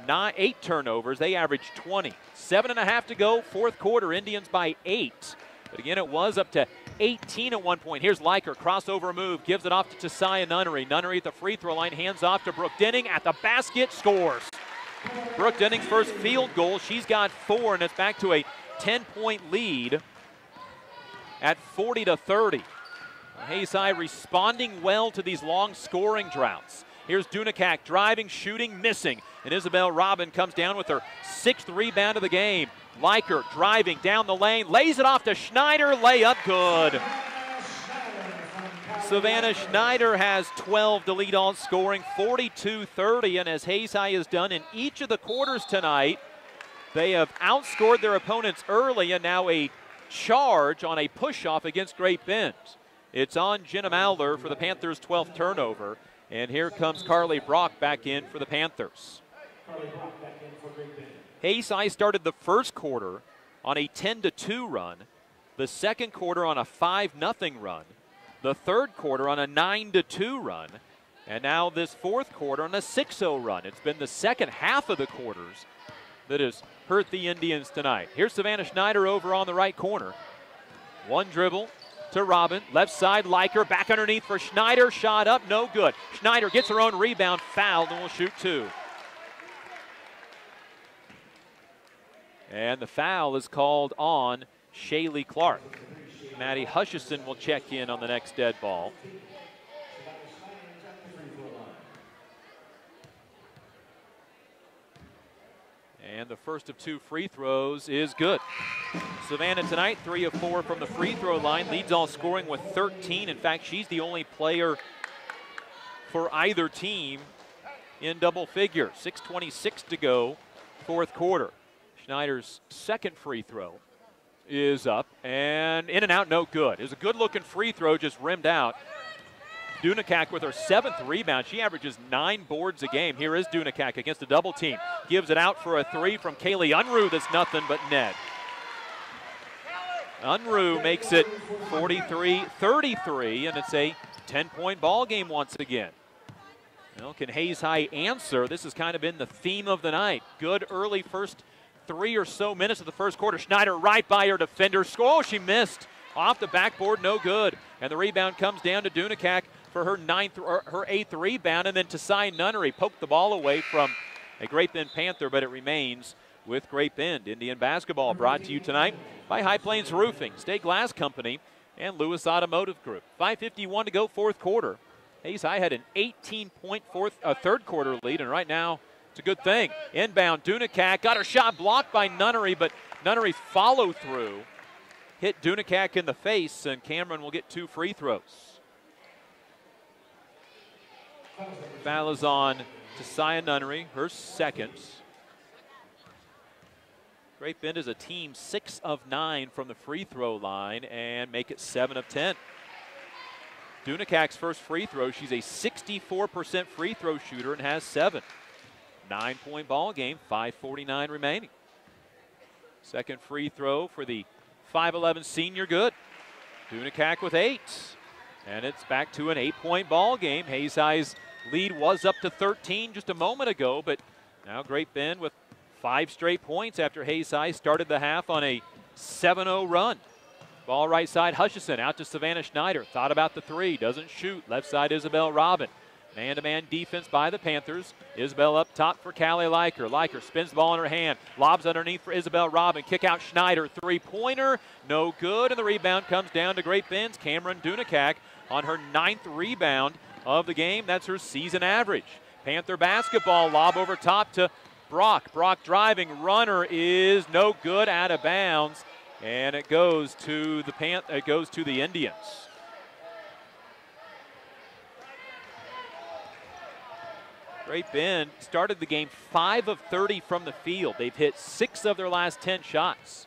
8 turnovers, they averaged 20. 7.5 to go, fourth quarter, Indians by 8. But again, it was up to 18 at one point. Here's Liker, crossover move, gives it off to Tasiah Nunnery. Nunnery at the free throw line, hands off to Brooke Denning at the basket, scores. Brooke Denning's first field goal. She's got 4, and it's back to a 10-point lead at 40-30. Hayes High responding well to these long scoring droughts. Here's Dunakak driving, shooting, missing. And Isabel Robin comes down with her 6th rebound of the game. Liker driving down the lane, lays it off to Schneider, layup good. Savannah Schneider has 12 to lead all scoring, 42-30, and as Hayes High has done in each of the quarters tonight, they have outscored their opponents early and now a charge on a push-off against Great Bend. It's on Jenna Mallor for the Panthers' 12th turnover, and here comes Carly Brock back in for the Panthers. Hayes High started the first quarter on a 10-2 run, the second quarter on a 5-0 run, the third quarter on a 9-2 run, and now this fourth quarter on a 6-0 run. It's been the second half of the quarters that has hurt the Indians tonight. Here's Savannah Schneider over on the right corner. One dribble to Robin, left side, Liker, back underneath for Schneider, shot up, no good. Schneider gets her own rebound, fouled, and will shoot 2. And the foul is called on Shaylee Clark. Maddie Hutchison will check in on the next dead ball. And the first of 2 free throws is good. Savannah tonight, 3 of 4 from the free throw line, leads all scoring with 13. In fact, she's the only player for either team in double figures. 6:26 to go, 4th quarter. Schneider's second free throw is up, and in and out, no good. It was a good-looking free throw, just rimmed out. Dunakak with her 7th rebound. She averages 9 boards a game. Here is Dunakak against a double team. Gives it out for a 3 from Kaylee Unruh. That's nothing but net. Unruh makes it 43-33, and it's a 10-point ball game once again. Well, can Hayes High answer? This has kind of been the theme of the night. Good early first 3 or so minutes of the first quarter. Schneider right by her defender. Oh, she missed. Off the backboard, no good. And the rebound comes down to Dunakak for her 8th rebound, and then Tasai Nunnery poked the ball away from a Great Bend Panther, but it remains with Great Bend. Indian basketball brought to you tonight by High Plains Roofing, State Glass Company, and Lewis Automotive Group. 5:51 to go, 4th quarter. Hayes High had an 18-point third quarter lead, and right now it's a good thing. Inbound, Dunakak got her shot blocked by Nunnery, but Nunnery's follow through hit Dunakak in the face, and Cameron will get 2 free throws. Foul is on Tasai Nunnery, her 2nd. Great Bend is a team 6 of 9 from the free throw line and make it 7 of 10. Dunakak's first free throw, she's a 64% free throw shooter and has 7. 9-point ball game, 5:49 remaining. Second free throw for the 5'11 senior, good. Dunakak with 8. And it's back to an 8-point ball game. Hayes High's lead was up to 13 just a moment ago, but now Great Bend with 5 straight points after Hayes High started the half on a 7-0 run. Ball right side, Hutchison out to Savannah Schneider. Thought about the 3, doesn't shoot. Left side, Isabel Robin. Man-to-man defense by the Panthers. Isabel up top for Callie Liker. Liker spins the ball in her hand. Lobs underneath for Isabel Robin. Kick out Schneider. 3-pointer. No good. And the rebound comes down to Great Bend's Cameron Dunakak on her 9th rebound of the game. That's her season average. Panther basketball. Lob over top to Brock. Brock driving. Runner is no good, out of bounds. And it goes to the Indians. Great Bend started the game 5 of 30 from the field. They've hit 6 of their last 10 shots.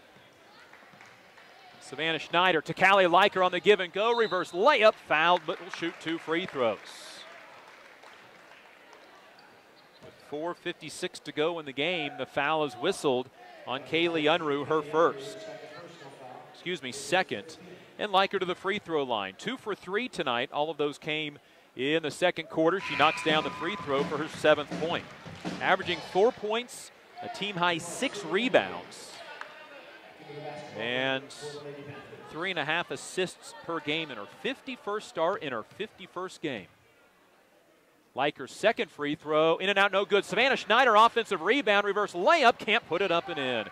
Savannah Schneider to Callie Liker on the give and go. Reverse layup, fouled, but will shoot 2 free throws. With 4:56 to go in the game, the foul is whistled on Kaylee Unruh, her second. And Liker to the free throw line. 2 for 3 tonight. All of those came in the second quarter. She knocks down the free throw for her 7th point. Averaging 4 points, a team high 6 rebounds, and 3.5 assists per game in her 51st start in her 51st game. Liker's second free throw, in and out, no good. Savannah Schneider, offensive rebound, reverse layup, can't put it up and in.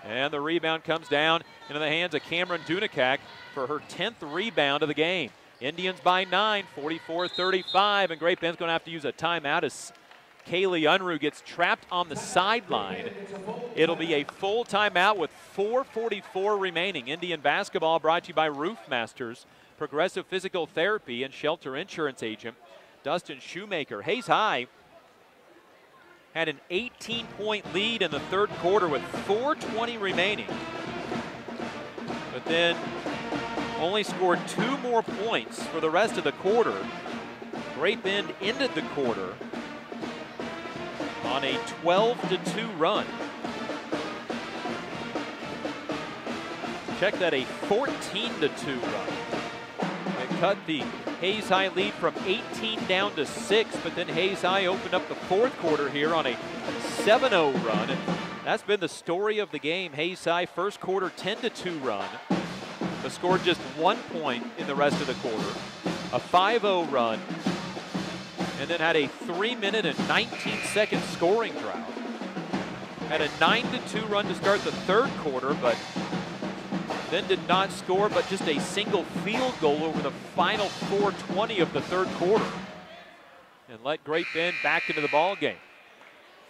And the rebound comes down into the hands of Cameron Dunakak for her 10th rebound of the game. Indians by 9, 44-35, and Great Bend's going to have to use a timeout as Kaylee Unruh gets trapped on the sideline. It'll be a full timeout with 4:44 remaining. Indian basketball brought to you by Roof Masters, Progressive Physical Therapy, and Shelter Insurance Agent Dustin Shoemaker. Hayes High had an 18-point lead in the third quarter with 4:20 remaining, but then only scored 2 more points for the rest of the quarter. Great Bend ended the quarter on a 12-2 run. Check that, a 14-2 run. It cut the Hayes High lead from 18 down to 6, but then Hayes High opened up the fourth quarter here on a 7-0 run. And that's been the story of the game. Hayes High first quarter 10-2 run. They scored just 1 point in the rest of the quarter. A 5-0 run, and then had a 3-minute and 19-second scoring drought. Had a 9-2 run to start the third quarter, but then did not score but just a single field goal over the final 4:20 of the third quarter, and let Great Bend back into the ball game.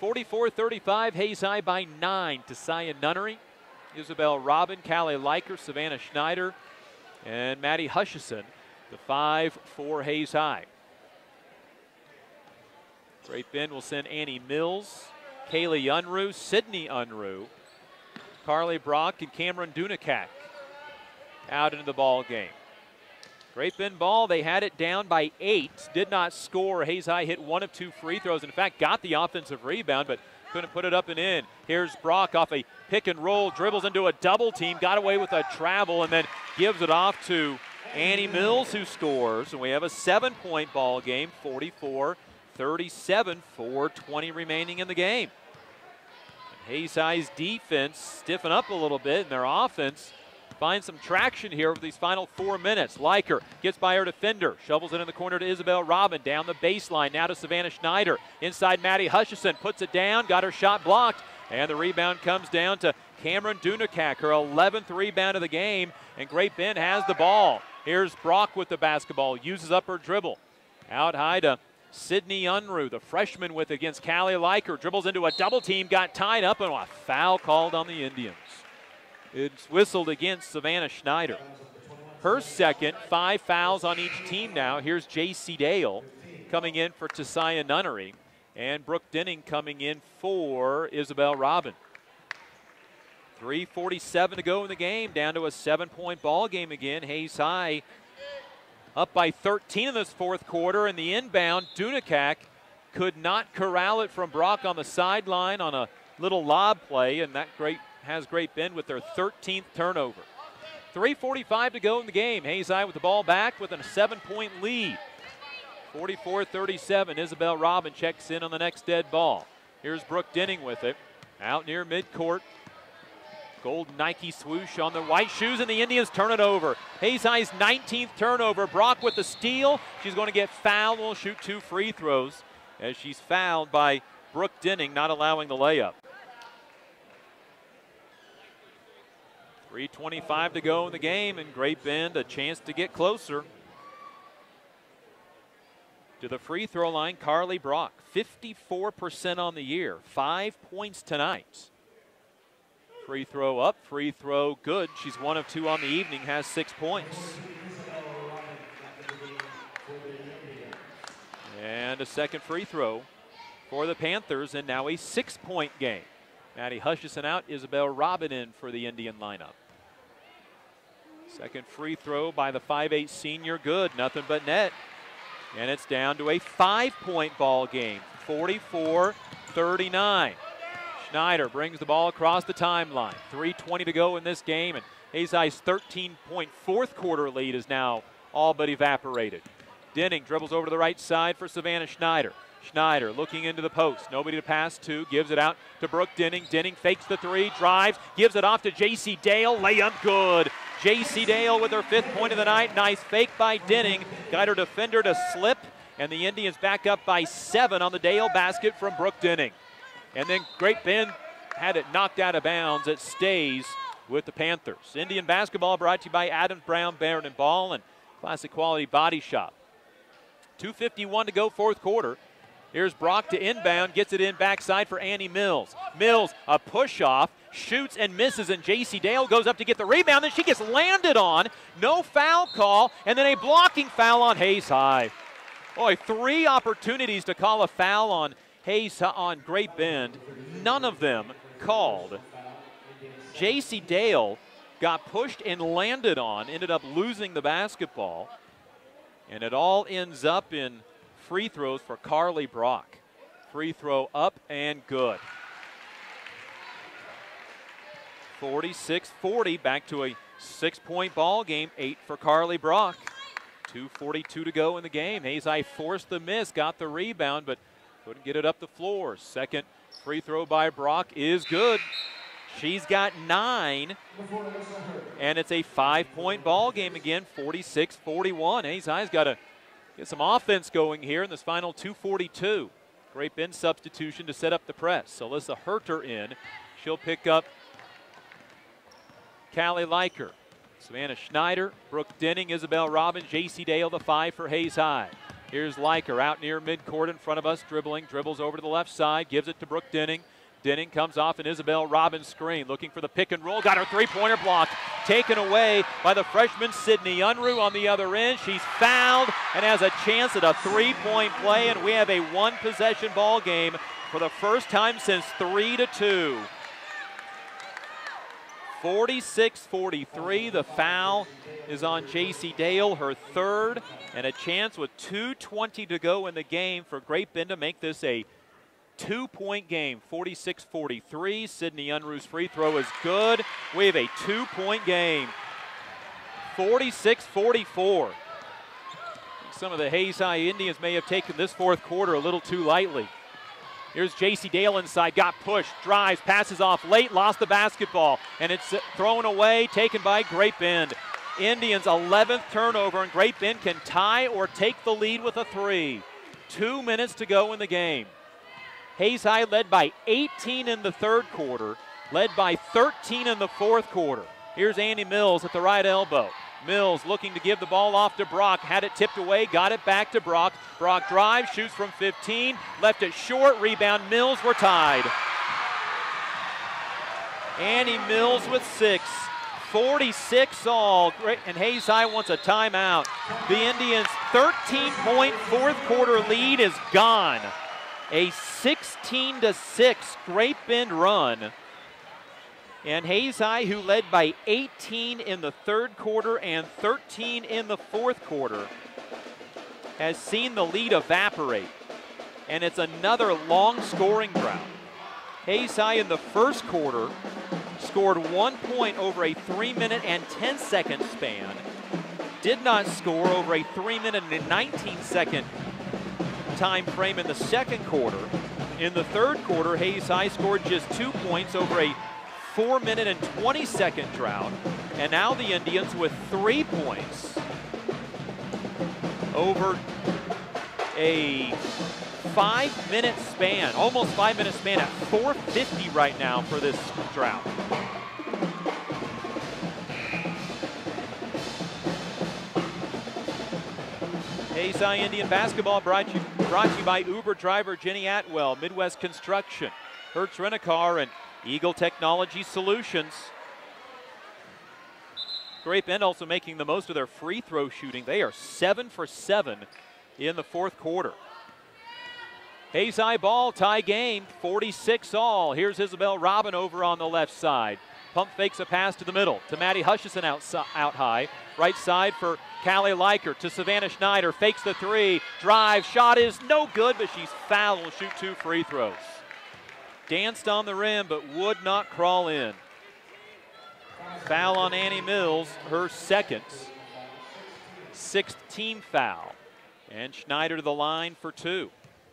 44-35, Hayes High by 9 to Sia Nunnery. Isabel Robin, Callie Leiker, Savannah Schneider, and Maddie Hutchison. The 5 for Hayes High. Great Bend will send Annie Mills, Kaylee Unruh, Sydney Unruh, Carly Brock, and Cameron Dunakak out into the ball game. Great Bend ball, they had it down by 8, did not score. Hayes High hit 1 of 2 free throws. In fact, got the offensive rebound, but couldn't put it up and in. Here's Brock off a pick and roll, dribbles into a double team, got away with a travel, and then gives it off to Annie Mills, who scores. And we have a 7-point ball game, 44-37, 4:20 remaining in the game. And Hayes High's defense stiffen up a little bit, and their offense find some traction here over these final 4 minutes. Leiker gets by her defender, shovels it in the corner to Isabel Robin, down the baseline, now to Savannah Schneider. Inside Maddie Hutchison, puts it down, got her shot blocked, and the rebound comes down to Cameron Dunakak, her 11th rebound of the game, and Great Bend has the ball. Here's Brock with the basketball, uses up her dribble. Out high to Sydney Unruh, the freshman with it against Callie Leiker, dribbles into a double team, got tied up, and a foul called on the Indians. It's whistled against Savannah Schneider. Her second, 5 fouls on each team now. Here's J.C. Dale coming in for Sia Nunnery, and Brooke Denning coming in for Isabel Robin. 3:47 to go in the game, down to a 7-point ball game again. Hayes High up by 13 in this fourth quarter, and the inbound, Dunakak could not corral it from Brock on the sideline on a little lob play, and that has Great Bend with their 13th turnover. 3:45 to go in the game. Hayes High with the ball back with a 7-point lead. 44-37. Isabel Robin checks in on the next dead ball. Here's Brooke Denning with it. Out near midcourt. Gold Nike swoosh on the white shoes, and the Indians turn it over. Hayes High's 19th turnover. Brock with the steal. She's going to get fouled. Will shoot 2 free throws as she's fouled by Brooke Denning, not allowing the layup. 3:25 to go in the game, and Great Bend a chance to get closer. To the free throw line, Carly Brock, 54% on the year, 5 points tonight. Free throw up, free throw good. She's 1 of 2 on the evening, has 6 points. And a second free throw for the Panthers, and now a 6-point game. Maddie Hutchison out, Isabel Robin in for the Indian lineup. Second free throw by the 5'8 senior, good, nothing but net. And it's down to a 5-point ball game, 44-39. Schneider brings the ball across the timeline. 3:20 to go in this game, and Hayes High's 13-point fourth quarter lead is now all but evaporated. Denning dribbles over to the right side for Savannah Schneider. Schneider looking into the post. Nobody to pass to. Gives it out to Brooke Denning. Denning fakes the 3, drives, gives it off to J.C. Dale. Layup good. J.C. Dale with her 5th point of the night. Nice fake by Denning. Got her defender to slip, and the Indians back up by 7 on the Dale basket from Brooke Denning. And then Great Bend had it knocked out of bounds. It stays with the Panthers. Indian basketball brought to you by Adams Brown, Barron & Ball, and Classic Quality Body Shop. 2:51 to go, fourth quarter. Here's Brock to inbound, gets it in backside for Annie Mills. Mills, a push-off, shoots and misses, and J.C. Dale goes up to get the rebound, then she gets landed on. No foul call, and then a blocking foul on Hayes High. Boy, 3 opportunities to call a foul on Great Bend. None of them called. J.C. Dale got pushed and landed on, ended up losing the basketball, and it all ends up in free throws for Carly Brock. Free throw up and good. 46-40, back to a 6-point ball game, 8 for Carly Brock. 2:42 to go in the game. Hayes High forced the miss, got the rebound, but couldn't get it up the floor. Second free throw by Brock is good. She's got 9, and it's a 5-point ball game again, 46-41. Hayes High's got to get some offense going here in this final 2:42. Great Bend substitution to set up the press. Alyssa Herter in. She'll pick up Callie Leiker. Savannah Schneider, Brooke Denning, Isabel Robin, J.C. Dale, the 5 for Hayes High. Here's Liker out near midcourt in front of us, dribbles over to the left side, gives it to Brooke Denning. Denning comes off an Isabel Robbins screen, looking for the pick and roll. Got her three-pointer block, taken away by the freshman Sydney Unruh on the other end. She's fouled and has a chance at a three-point play, and we have a one-possession ball game for the first time since 3-2. 46-43, the foul is on J.C. Dale, her third, and a chance with 2:20 to go in the game for Great Bend to make this a two-point game. 46-43, Sydney Unruh's free throw is good. We have a two-point game. 46-44. Some of the Hayes High Indians may have taken this fourth quarter a little too lightly. Here's J.C. Dale inside, got pushed, drives, passes off late, lost the basketball, and it's thrown away, taken by Great Bend. Indians' 11th turnover, and Great Bend can tie or take the lead with a three. 2 minutes to go in the game. Hayes High led by 18 in the third quarter, led by 13 in the fourth quarter. Here's Annie Mills at the right elbow. Mills looking to give the ball off to Brock, had it tipped away, got it back to Brock. Brock drives, shoots from 15, left it short, rebound Mills, we're tied. Annie Mills with 6, 46 all, and Hayes High wants a timeout. The Indians' 13-point fourth quarter lead is gone. A 16-6 Great Bend run. And Hayes High, who led by 18 in the third quarter and 13 in the fourth quarter, has seen the lead evaporate. And it's another long scoring drought. Hayes High in the first quarter scored 1 point over a 3-minute and 10-second span. Did not score over a 3-minute and 19-second time frame in the second quarter. In the third quarter, Hayes High scored just 2 points over a 4-minute and 20-second drought. And now the Indians with 3 points over a 5-minute span, almost 5-minute span at 4:50 right now for this drought. Hayes High Indian basketball brought to you by Uber driver Jenny Atwell, Midwest Construction, Hertz Rent-A-Car, and Eagle Technology Solutions. Great Bend also making the most of their free throw shooting. They are 7 for 7 in the fourth quarter. Hayes High ball, tie game, 46 all. Here's Isabel Robin over on the left side. Pump fakes a pass to the middle to Maddie Hutchison out high. Right side for Callie Liker to Savannah Schneider. Fakes the three. Drive. Shot is no good, but she's fouled. Will shoot 2 free throws. Danced on the rim, but would not crawl in. Foul on Annie Mills, her second. 6th team foul. And Schneider to the line for 2.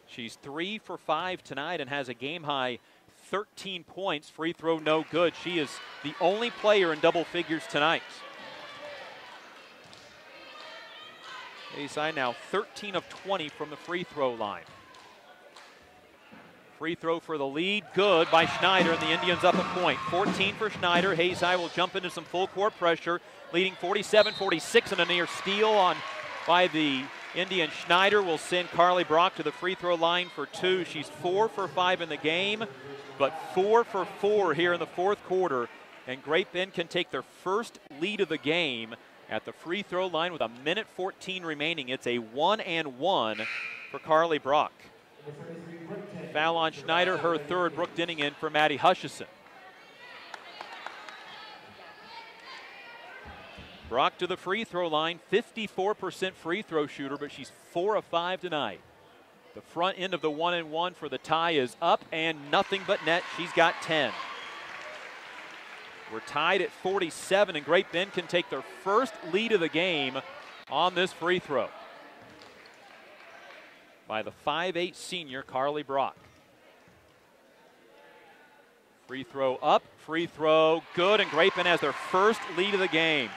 She's 3 for 5 tonight and has a game-high 13 points. Free throw no good. She is the only player in double figures tonight. Hayes High now 13 of 20 from the free throw line. Free throw for the lead, good by Schneider, and the Indians up a point. 14 for Schneider. Hayes High will jump into some full court pressure, leading 47-46, and a near steal by the Indian. Schneider will send Carly Brock to the free throw line for 2. She's 4 for 5 in the game, but 4 for 4 here in the fourth quarter. And Great Bend can take their first lead of the game at the free throw line with 1:14 remaining. It's a 1-and-1 for Carly Brock. Foul on Schneider, her third. Brooke Denning in for Maddie Hutchison. Brock to the free throw line, 54% free throw shooter, but she's 4 of 5 tonight. The front end of the 1-and-1 for the tie is up and nothing but net. She's got 10. We're tied at 47, and Great Bend can take their first lead of the game on this free throw by the 5'8" senior Carly Brock. Free throw up, free throw good, and Great Bend has their first lead of the game.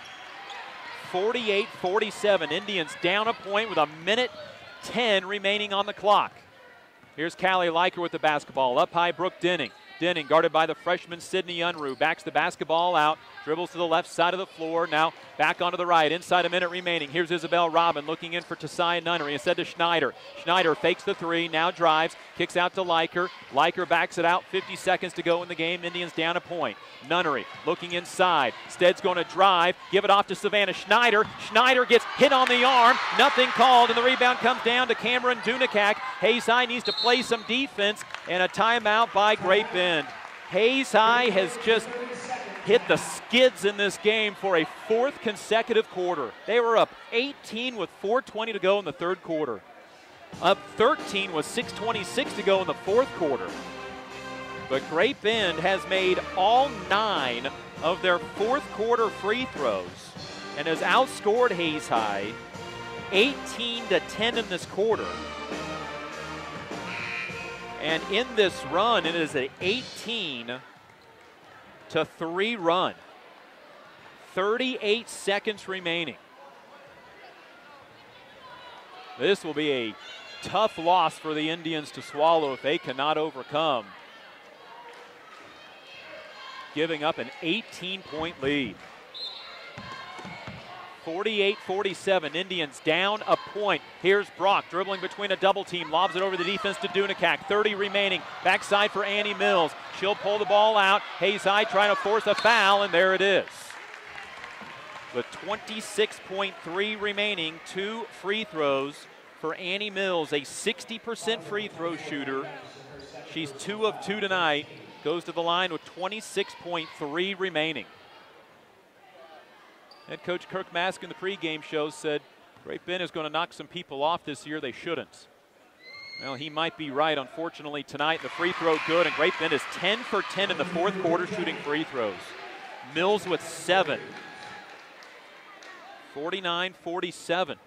48-47, Indians down a point with 1:10 remaining on the clock. Here's Callie Liker with the basketball, up high Brooke Denning. Denning, guarded by the freshman Sydney Unruh, backs the basketball out, dribbles to the left side of the floor, now back onto the right, inside a minute remaining. Here's Isabel Robin looking in for Tasaya Nunnery instead to Schneider. Schneider fakes the three, now drives, kicks out to Liker. Liker backs it out, 50 seconds to go in the game. Indians down a point. Nunnery looking inside. Stead's going to drive, give it off to Savannah Schneider. Schneider gets hit on the arm, nothing called, and the rebound comes down to Cameron Dunikak. Hayes High needs to play some defense, and a timeout by Great Bend. Hayes High has just hit the skids in this game for a fourth consecutive quarter. They were up 18 with 4:20 to go in the third quarter. Up 13 with 6:26 to go in the fourth quarter. But Great Bend has made all 9 of their fourth quarter free throws and has outscored Hayes High 18-10 in this quarter. And in this run, it is an 18-3 run. 38 seconds remaining. This will be a tough loss for the Indians to swallow if they cannot overcome, giving up an 18-point lead. 48-47, Indians down a point. Here's Brock dribbling between a double team, lobs it over the defense to Dunikak. 30 remaining, backside for Annie Mills. She'll pull the ball out. Hayes High trying to force a foul, and there it is. With 26.3 remaining, 2 free throws for Annie Mills, a 60% free throw shooter. She's 2 of 2 tonight, goes to the line with 26.3 remaining. Head coach Kirk Mask in the pregame show said Great Bend is going to knock some people off this year they shouldn't. Well, he might be right. Unfortunately, tonight the free throw good, and Great Bend is 10 for 10 in the fourth quarter shooting free throws. Mills with 7. 49-47.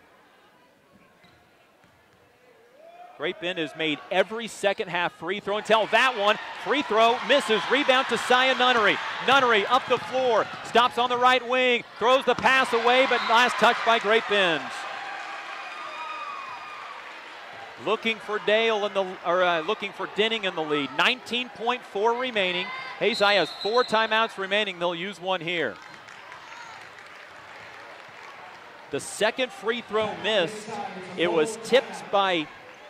Great Bend has made every second half free throw until that one. Free throw misses. Rebound to Saya Nunnery. Nunnery up the floor. Stops on the right wing. Throws the pass away, but last touch by Great Bend. Looking for looking for Denning in the lead. 19.4 remaining. Hayes High has 4 timeouts remaining. They'll use one here. The second free throw missed. It was tipped by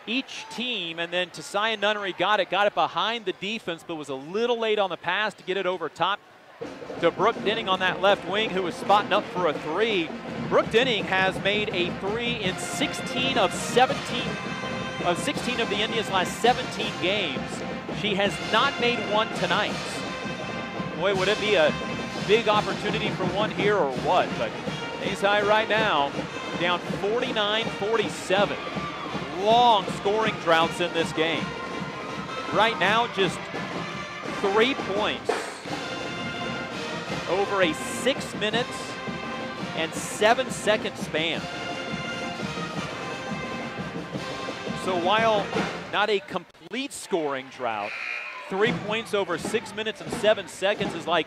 each team, and then Tasaya Nunnery got it behind the defense, but was a little late on the pass to get it over top to Brooke Denning on that left wing, who was spotting up for a 3. Brooke Denning has made a 3 in 16 of the Indians' last 17 games. She has not made one tonight. Boy, would it be a big opportunity for one here or what? But Hayes High right now down 49-47. Long scoring droughts in this game. Right now, just 3 points over a 6 minutes and 7 second span. So while not a complete scoring drought, 3 points over 6 minutes and 7 seconds is like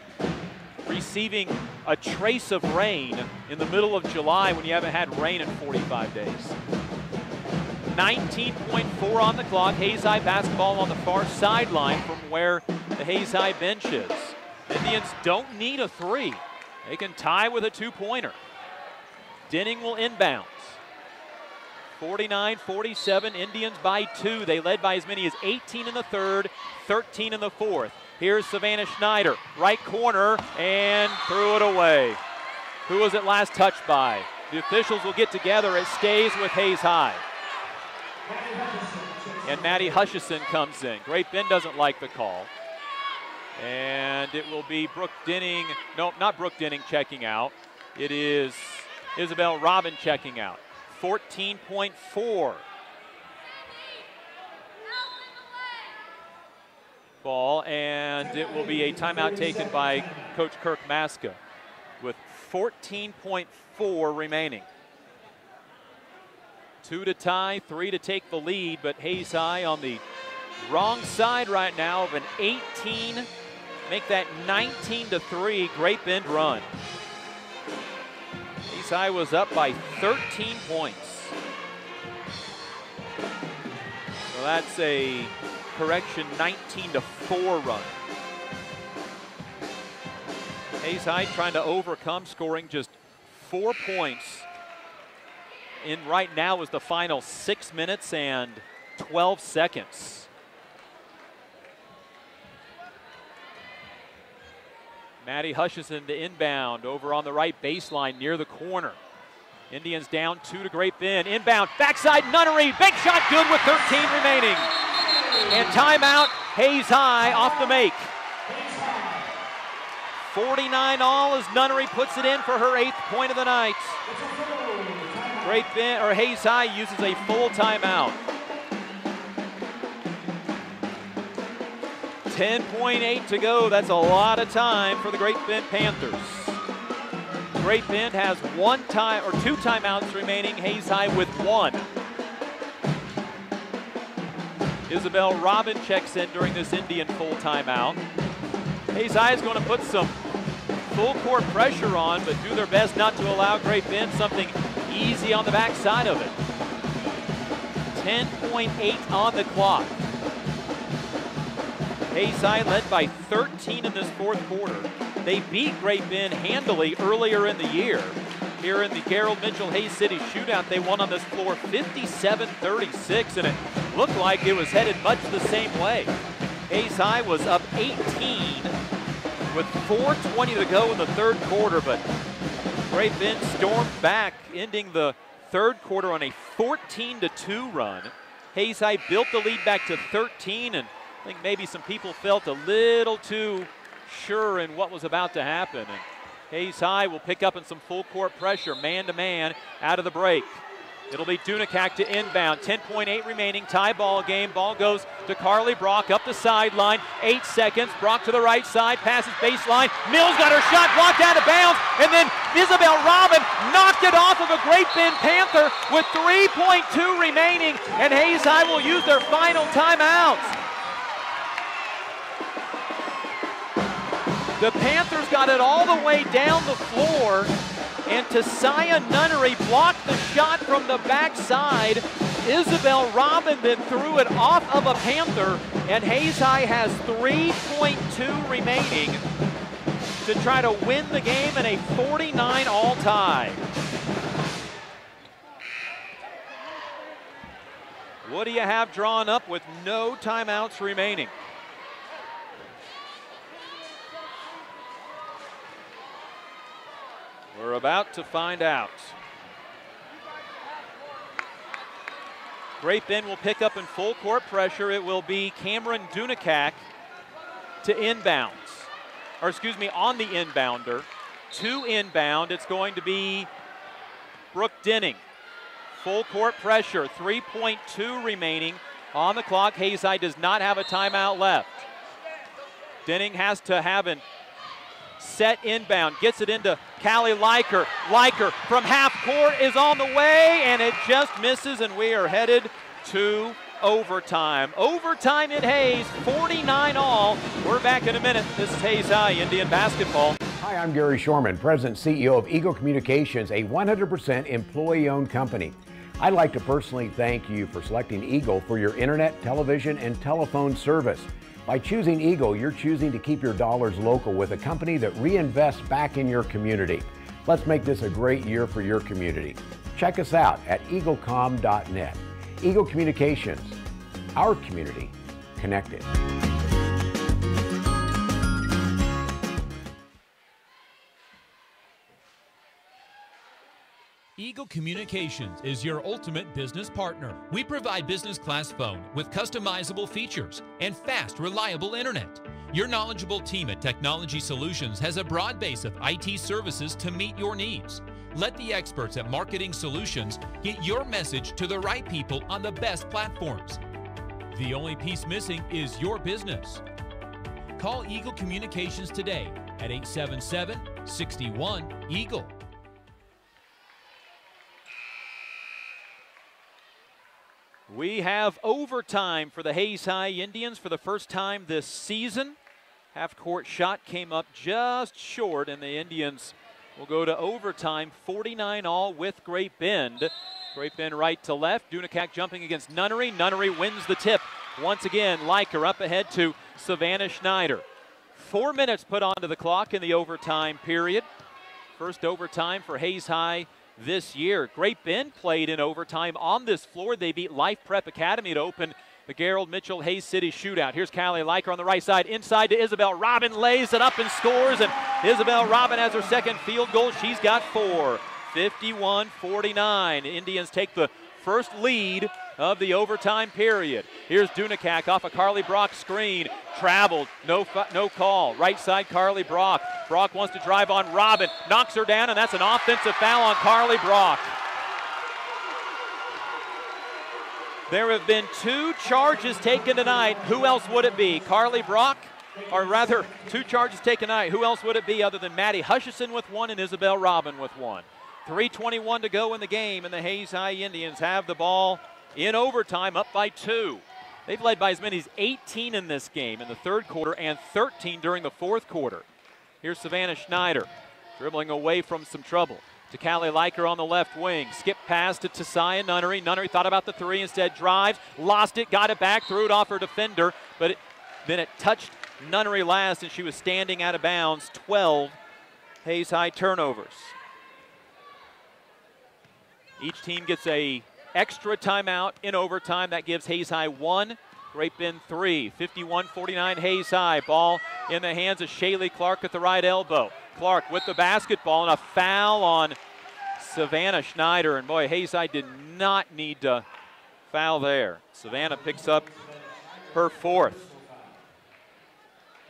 receiving a trace of rain in the middle of July when you haven't had rain in 45 days. 19.4 on the clock. Hayes High basketball on the far sideline from where the Hayes High bench is. Indians don't need a 3. They can tie with a 2-pointer. Denning will inbounds. 49-47, Indians by 2. They led by as many as 18 in the third, 13 in the fourth. Here's Savannah Schneider, right corner, and threw it away. Who was it last touched by? The officials will get together. It stays with Hayes High. And Maddie Hutchison comes in. Great Bend doesn't like the call. And it will be Brooke Denning. No, not Brooke Denning checking out. It is Isabel Robin checking out. 14.4. Ball, and it will be a timeout taken by Coach Kirk Maska with 14.4 remaining. 2 to tie, 3 to take the lead, but Hayes High on the wrong side right now of an 18, make that 19-3 Great Bend run. Hayes High was up by 13 points. So that's a correction 19-4 run. Hayes High trying to overcome, scoring just 4 points in right now is the final 6 minutes and 12 seconds. Maddie Hutchison to inbound over on the right baseline near the corner. Indians down 2 to Great Bend. Inbound, backside Nunnery, big shot good with 13 remaining. And timeout, Hayes High off the make. 49 all as Nunnery puts it in for her 8th point of the night. Great Bend, or Hayes High uses a full timeout. 10.8 to go. That's a lot of time for the Great Bend Panthers. Great Bend has 2 timeouts remaining. Hayes High with 1. Isabel Robin checks in during this Indian full timeout. Hayes High is going to put some full court pressure on, but do their best not to allow Great Bend something easy on the backside of it. 10.8 on the clock. Hayes High led by 13 in this 4th quarter. They beat Great Bend handily earlier in the year. Here in the Gerald Mitchell Hayes City shootout, they won on this floor 57-36, and it looked like it was headed much the same way. Hayes High was up 18 with 4:20 to go in the 3rd quarter, but Great Bend stormed back, ending the 3rd quarter on a 14-2 run. Hayes High built the lead back to 13, and I think maybe some people felt a little too sure in what was about to happen. And Hayes High will pick up in some full court pressure, man-to-man out of the break. It'll be Dunakak to inbound. 10.8 remaining, tie ball game. Ball goes to Carly Brock up the sideline. 8 seconds. Brock to the right side, passes baseline. Mills got her shot blocked out of bounds, and then Isabel Robin knocked it off of a Great Bend Panther with 3.2 remaining, and Hayes High will use their final timeouts. The Panthers got it all the way down the floor, and Tasiah Nunnery blocked the shot from the backside. Isabel Robin then threw it off of a Panther, and Hayes High has 3.2 remaining to try to win the game in a 49-all tie. What do you have drawn up with no timeouts remaining? We're about to find out. Great Bend will pick up in full court pressure. It will be Cameron Dunakak to inbounds. Or excuse me, on the inbounder. To inbound, it's going to be Brooke Denning. Full court pressure, 3.2 remaining on the clock. Hayes High does not have a timeout left. Denning has to have an set inbound, gets it into Callie Liker. Liker from half court is on the way, and it just misses, and we are headed to overtime. Overtime in Hayes, 49 all. We're back in a minute. This is Hayes High Indian basketball. Hi, I'm Gary Shorman, President and CEO of Eagle Communications, a 100% employee-owned company. I'd like to personally thank you for selecting Eagle for your internet, television, and telephone service. By choosing Eagle, you're choosing to keep your dollars local with a company that reinvests back in your community. Let's make this a great year for your community. Check us out at eaglecom.net. Eagle Communications, our community connected. Eagle Communications is your ultimate business partner. We provide business class phone with customizable features and fast, reliable internet. Your knowledgeable team at Technology Solutions has a broad base of IT services to meet your needs. Let the experts at Marketing Solutions get your message to the right people on the best platforms. The only piece missing is your business. Call Eagle Communications today at 877-61-EAGLE. We have overtime for the Hayes High Indians for the first time this season. Half-court shot came up just short, and the Indians will go to overtime, 49 all with Great Bend. Great Bend right to left. Dunakak jumping against Nunnery. Nunnery wins the tip. Once again, Liker up ahead to Savannah Schneider. 4 minutes put onto the clock in the overtime period. First overtime for Hayes High this year. Great Bend played in overtime on this floor. They beat Life Prep Academy to open the Gerald Mitchell Hayes City shootout. Here's Callie Leiker on the right side, inside to Isabel Robin, lays it up and scores, and Isabel Robin has her second field goal. She's got 4. 51-49. Indians take the first lead of the overtime period. Here's Dunakak off a Carly Brock screen. Traveled, no call. Right side, Carly Brock. Brock wants to drive on Robin, knocks her down, and that's an offensive foul on Carly Brock. There have been 2 charges taken tonight. Who else would it be? Carly Brock? Or rather, 2 charges taken tonight. Who else would it be other than Maddie Hutchison with 1 and Isabel Robin with 1? 3:21 to go in the game, and the Hayes High Indians have the ball in overtime, up by 2. They've led by as many as 18 in this game in the third quarter and 13 during the fourth quarter. Here's Savannah Schneider dribbling away from some trouble to Callie Leiker on the left wing. Skip pass to Tessia Nunnery. Nunnery thought about the 3, instead drives, lost it, got it back, threw it off her defender, but then it touched Nunnery last, and she was standing out of bounds. 12 Hayes High turnovers. Each team gets a extra timeout in overtime. That gives Hayes High 1, Great Bend 3. 51-49 Hayes High. Ball in the hands of Shaylee Clark at the right elbow. Clark with the basketball, and a foul on Savannah Schneider. And boy, Hayes High did not need to foul there. Savannah picks up her 4th.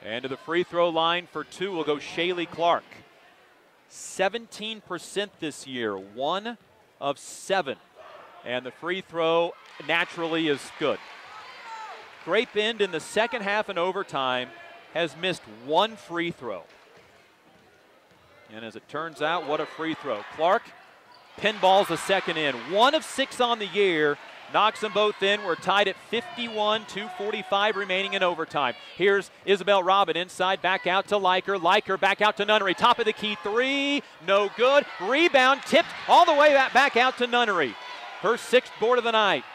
And to the free throw line for 2 will go Shaylee Clark. 17% this year, 1 of 7. And the free throw naturally is good. Great Bend in the second half and overtime has missed 1 free throw. And as it turns out, what a free throw. Clark pinballs the second in. 1 of 6 on the year. Knocks them both in. We're tied at 51, 2:45 remaining in overtime. Here's Isabel Robin inside, back out to Leiker. Leiker back out to Nunnery. Top of the key 3, no good. Rebound tipped all the way back out to Nunnery. Her 6th board of the night.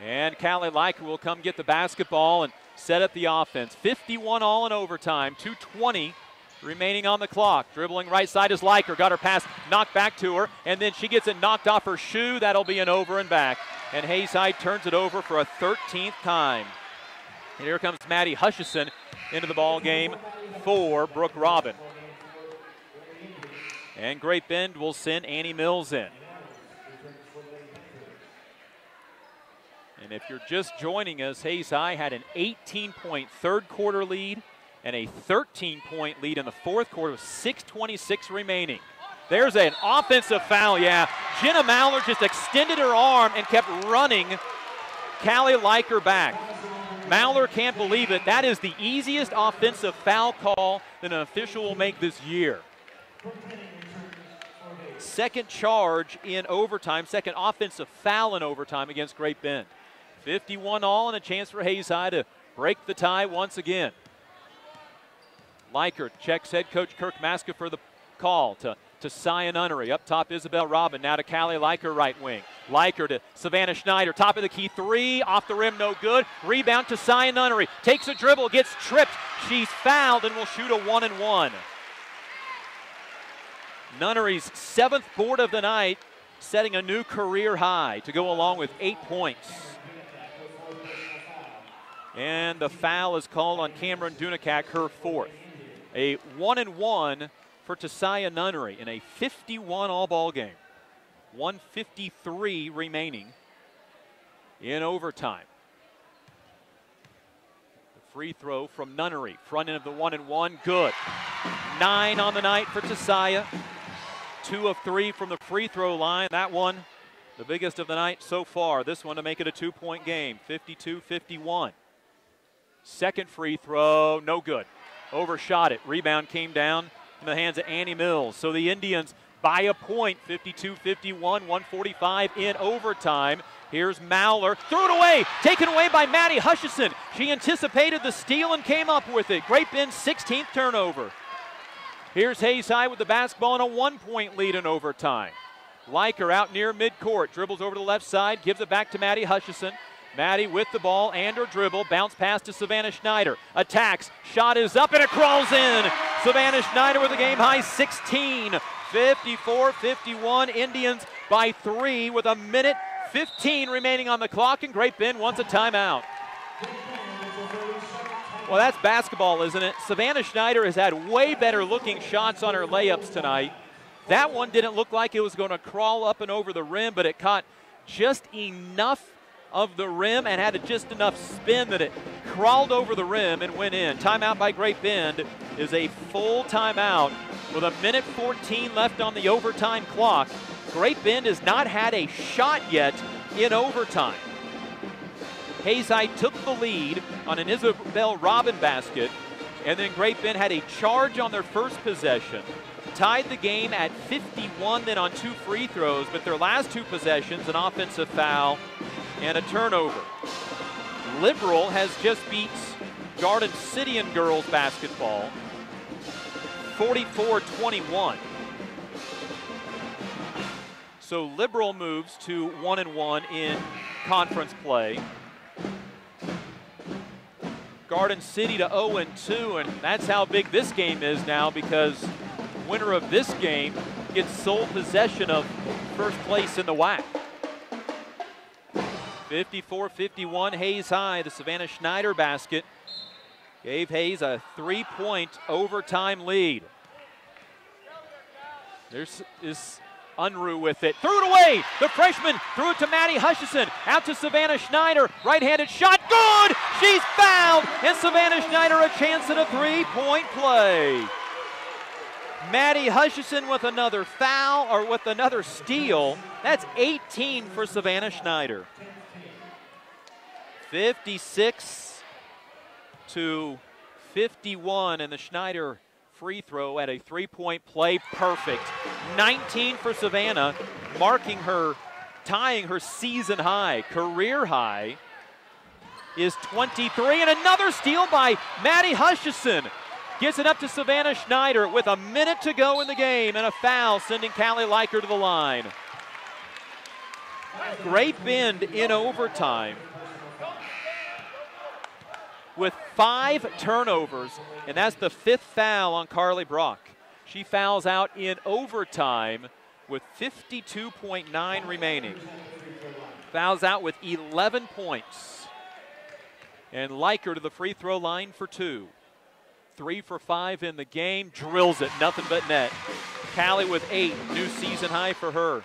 And Callie Leiker will come get the basketball and set up the offense. 51 all in overtime, 2:20 remaining on the clock. Dribbling right side is Leiker. Got her pass knocked back to her, and then she gets it knocked off her shoe. That'll be an over and back. And Hayes High turns it over for a 13th time. And here comes Maddie Hutchison into the ball game for Brooke Robin. And Great Bend will send Annie Mills in. And if you're just joining us, Hayes High had an 18-point third quarter lead and a 13-point lead in the fourth quarter with 6:26 remaining. There's an offensive foul, yeah. Jenna Mallard just extended her arm and kept running Callie Leiker back. Mallard can't believe it. That is the easiest offensive foul call that an official will make this year. Second charge in overtime, second offensive foul in overtime against Great Bend. 51 all and a chance for Hayes High to break the tie once again. Leiker checks head coach Kirk Maska for the call to Sia Nunnery. Up top, Isabel Robin. Now to Callie Leiker, right wing. Leiker to Savannah Schneider. Top of the key 3. Off the rim, no good. Rebound to Sia Nunnery. Takes a dribble, gets tripped. She's fouled and will shoot a 1-and-1. Nunnery's 7th board of the night, setting a new career high to go along with 8 points. And the foul is called on Cameron Dunakak, her 4th. A 1-and-1 for Tessia Nunnery in a 51 all ball game. 1:53 remaining in overtime. The free throw from Nunnery, front end of the 1-and-1, good. 9 on the night for Tessia. 2 of 3 from the free throw line. That one, the biggest of the night so far. This one to make it a 2-point game, 52-51. Second free throw, no good. Overshot it. Rebound came down in the hands of Annie Mills. So the Indians by a point, 52-51, 1:45 in overtime. Here's Mallard, threw it away, taken away by Maddie Hutchison. She anticipated the steal and came up with it. Great Bend's 16th turnover. Here's Hayes High with the basketball and a 1-point lead in overtime. Leiker out near midcourt, dribbles over to the left side, gives it back to Maddie Hutchison. Maddie with the ball and her dribble. Bounce pass to Savannah Schneider. Attacks. Shot is up and it crawls in. Savannah Schneider with a game-high 16. 54-51. Indians by 3 with 1:15 remaining on the clock, and Great Bend wants a timeout. Well, that's basketball, isn't it? Savannah Schneider has had way better looking shots on her layups tonight. That one didn't look like it was going to crawl up and over the rim, but it caught just enough of the rim and had just enough spin that it crawled over the rim and went in. Timeout by Great Bend is a full timeout with 1:14 left on the overtime clock. Great Bend has not had a shot yet in overtime. Hayes High took the lead on an Isabel Robin basket, and then Great Bend had a charge on their first possession, tied the game at 51 then on 2 free throws, but their last 2 possessions, an offensive foul and a turnover. Liberal has just beat Garden City in girls basketball 44-21. So Liberal moves to 1-1 in conference play. Garden City to 0-2, and that's how big this game is now, because winner of this game gets sole possession of first place in the WAC. 54-51, Hayes High. The Savannah Schneider basket gave Hayes a 3-point overtime lead. There's Unruh with it. Threw it away. The freshman threw it to Maddie Hutchison. Out to Savannah Schneider. Right-handed shot. Good! She's fouled. And Savannah Schneider a chance at a 3-point play. Maddie Hutchison with another foul, or with another steal. That's 18 for Savannah Schneider. 56-51, and the Schneider free throw at a 3-point play. Perfect. 19 for Savannah, tying her season high. Career high is 23, and another steal by Maddie Hutchison. Gets it up to Savannah Schneider with a minute to go in the game, and a foul sending Callie Leiker to the line. Great Bend in overtime with 5 turnovers, and that's the 5th foul on Carly Brock. She fouls out in overtime with 52.9 remaining. Fouls out with 11 points. And Leiker to the free throw line for 2. 3 for 5 in the game, drills it, nothing but net. Callie with 8, new season high for her.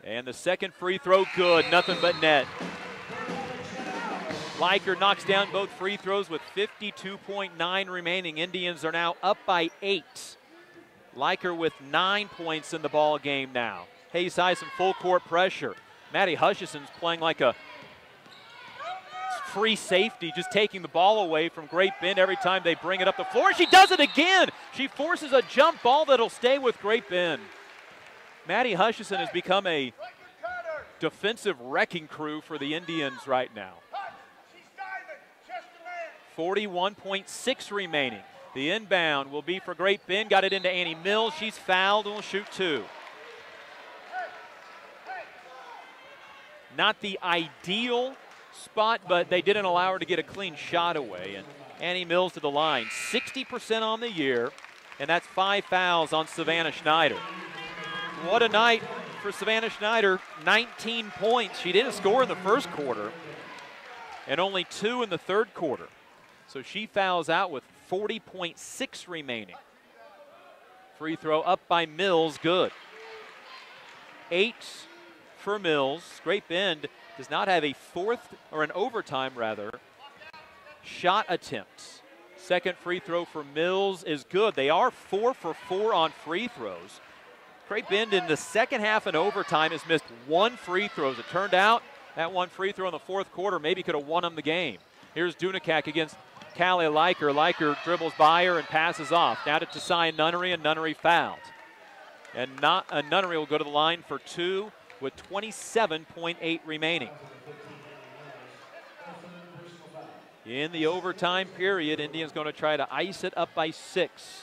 And the second free throw, good, nothing but net. Leiker knocks down both free throws with 52.9 remaining. Indians are now up by 8. Leiker with 9 points in the ball game now. Hayes High some full court pressure. Maddie Hutchison's playing like a free safety, just taking the ball away from Great Bend every time they bring it up the floor. She does it again. She forces a jump ball that'll stay with Great Bend. Maddie Hutchison has become a defensive wrecking crew for the Indians right now. 41.6 remaining. The inbound will be for Great Bend. Got it into Annie Mills. She's fouled and will shoot 2. Not the ideal spot, but they didn't allow her to get a clean shot away. And Annie Mills to the line. 60% on the year, and that's 5 fouls on Savannah Schneider. What a night for Savannah Schneider. 19 points. She didn't score in the first quarter, and only 2 in the third quarter. So she fouls out with 40.6 remaining. Free throw up by Mills, good. 8 for Mills. Great Bend does not have a an overtime shot attempt. Second free throw for Mills is good. They are 4 for 4 on free throws. Great Bend in the second half and overtime has missed 1 free throw. As it turned out, that 1 free throw in the fourth quarter maybe could have won them the game. Here's Dunakak against Callie Leiker. Leiker dribbles by her and passes off. Now to Tesai Nunnery, and Nunnery fouled. And Nunnery will go to the line for 2 with 27.8 remaining. In the overtime period, Indians going to try to ice it up by 6.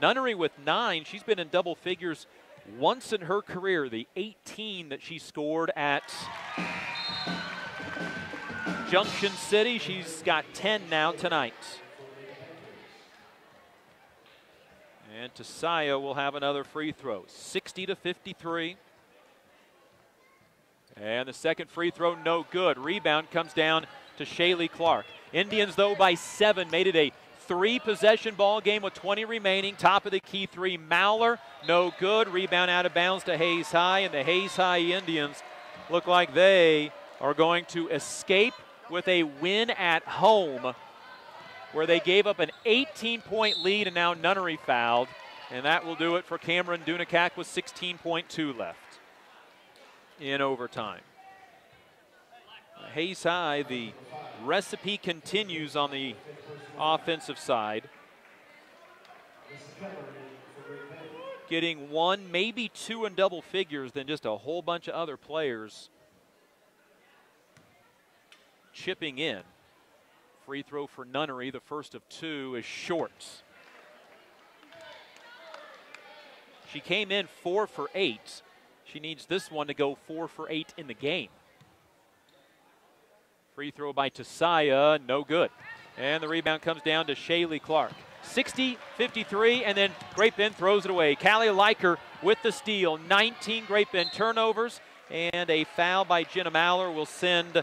Nunnery with 9. She's been in double figures once in her career, the 18 that she scored at Junction City. She's got 10 now tonight. And Tasaya will have another free throw. 60-53. And the second free throw, no good. Rebound comes down to Shaylee Clark. Indians, though, by 7, made it a 3-possession ball game with 20 remaining. Top of the key three, Mauler, no good. Rebound out of bounds to Hayes High, and the Hayes High Indians look like they are going to escape with a win at home, where they gave up an 18-point lead, and now Nunnery fouled. And that will do it for Cameron Dunakak with 16.2 left in overtime. Hayes High, the recipe continues on the offensive side. Getting 1, maybe 2 in double figures, then just a whole bunch of other players chipping in. Free throw for Nunnery, the first of 2, is short. She came in 4 for 8. She needs this one to go 4 for 8 in the game. Free throw by Tasaya, no good. And the rebound comes down to Shaylee Clark. 60-53, and then Great Bend throws it away. Callie Leiker with the steal. 19 Great Bend turnovers, and a foul by Jenna Mauler will send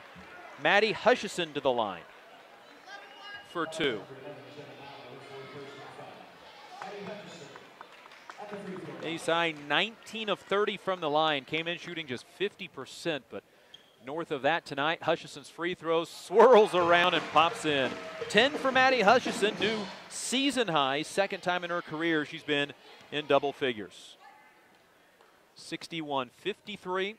Maddie Hutchison to the line for 2. Hayes High 19 of 30 from the line. Came in shooting just 50%, but north of that tonight, Hutchison's free throw swirls around and pops in. 10 for Maddie Hutchison, new season high. Second time in her career she's been in double figures. 61-53.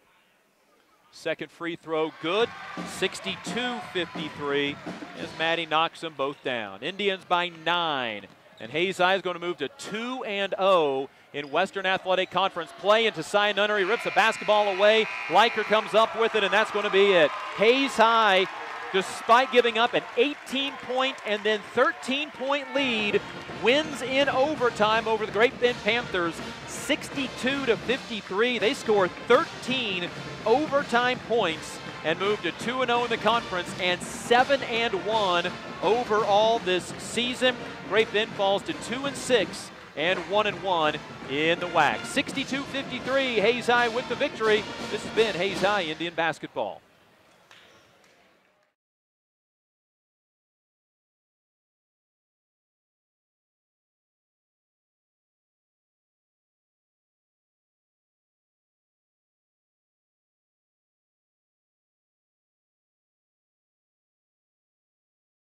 Second free throw good. 62-53 as Maddie knocks them both down. Indians by 9. And Hayes High is going to move to 2-0 in Western Athletic Conference play. And Tasaya Nunnery rips the basketball away. Leiker comes up with it, and that's going to be it. Hayes High, despite giving up an 18-point and then 13-point lead, wins in overtime over the Great Bend Panthers, 62-53. They score 13 overtime points and move to 2-0 in the conference and 7-1 overall this season. Great Bend falls to 2-6 and 1-1 in the WAC. 62-53, Hayes High with the victory. This has been Hayes High Indian basketball.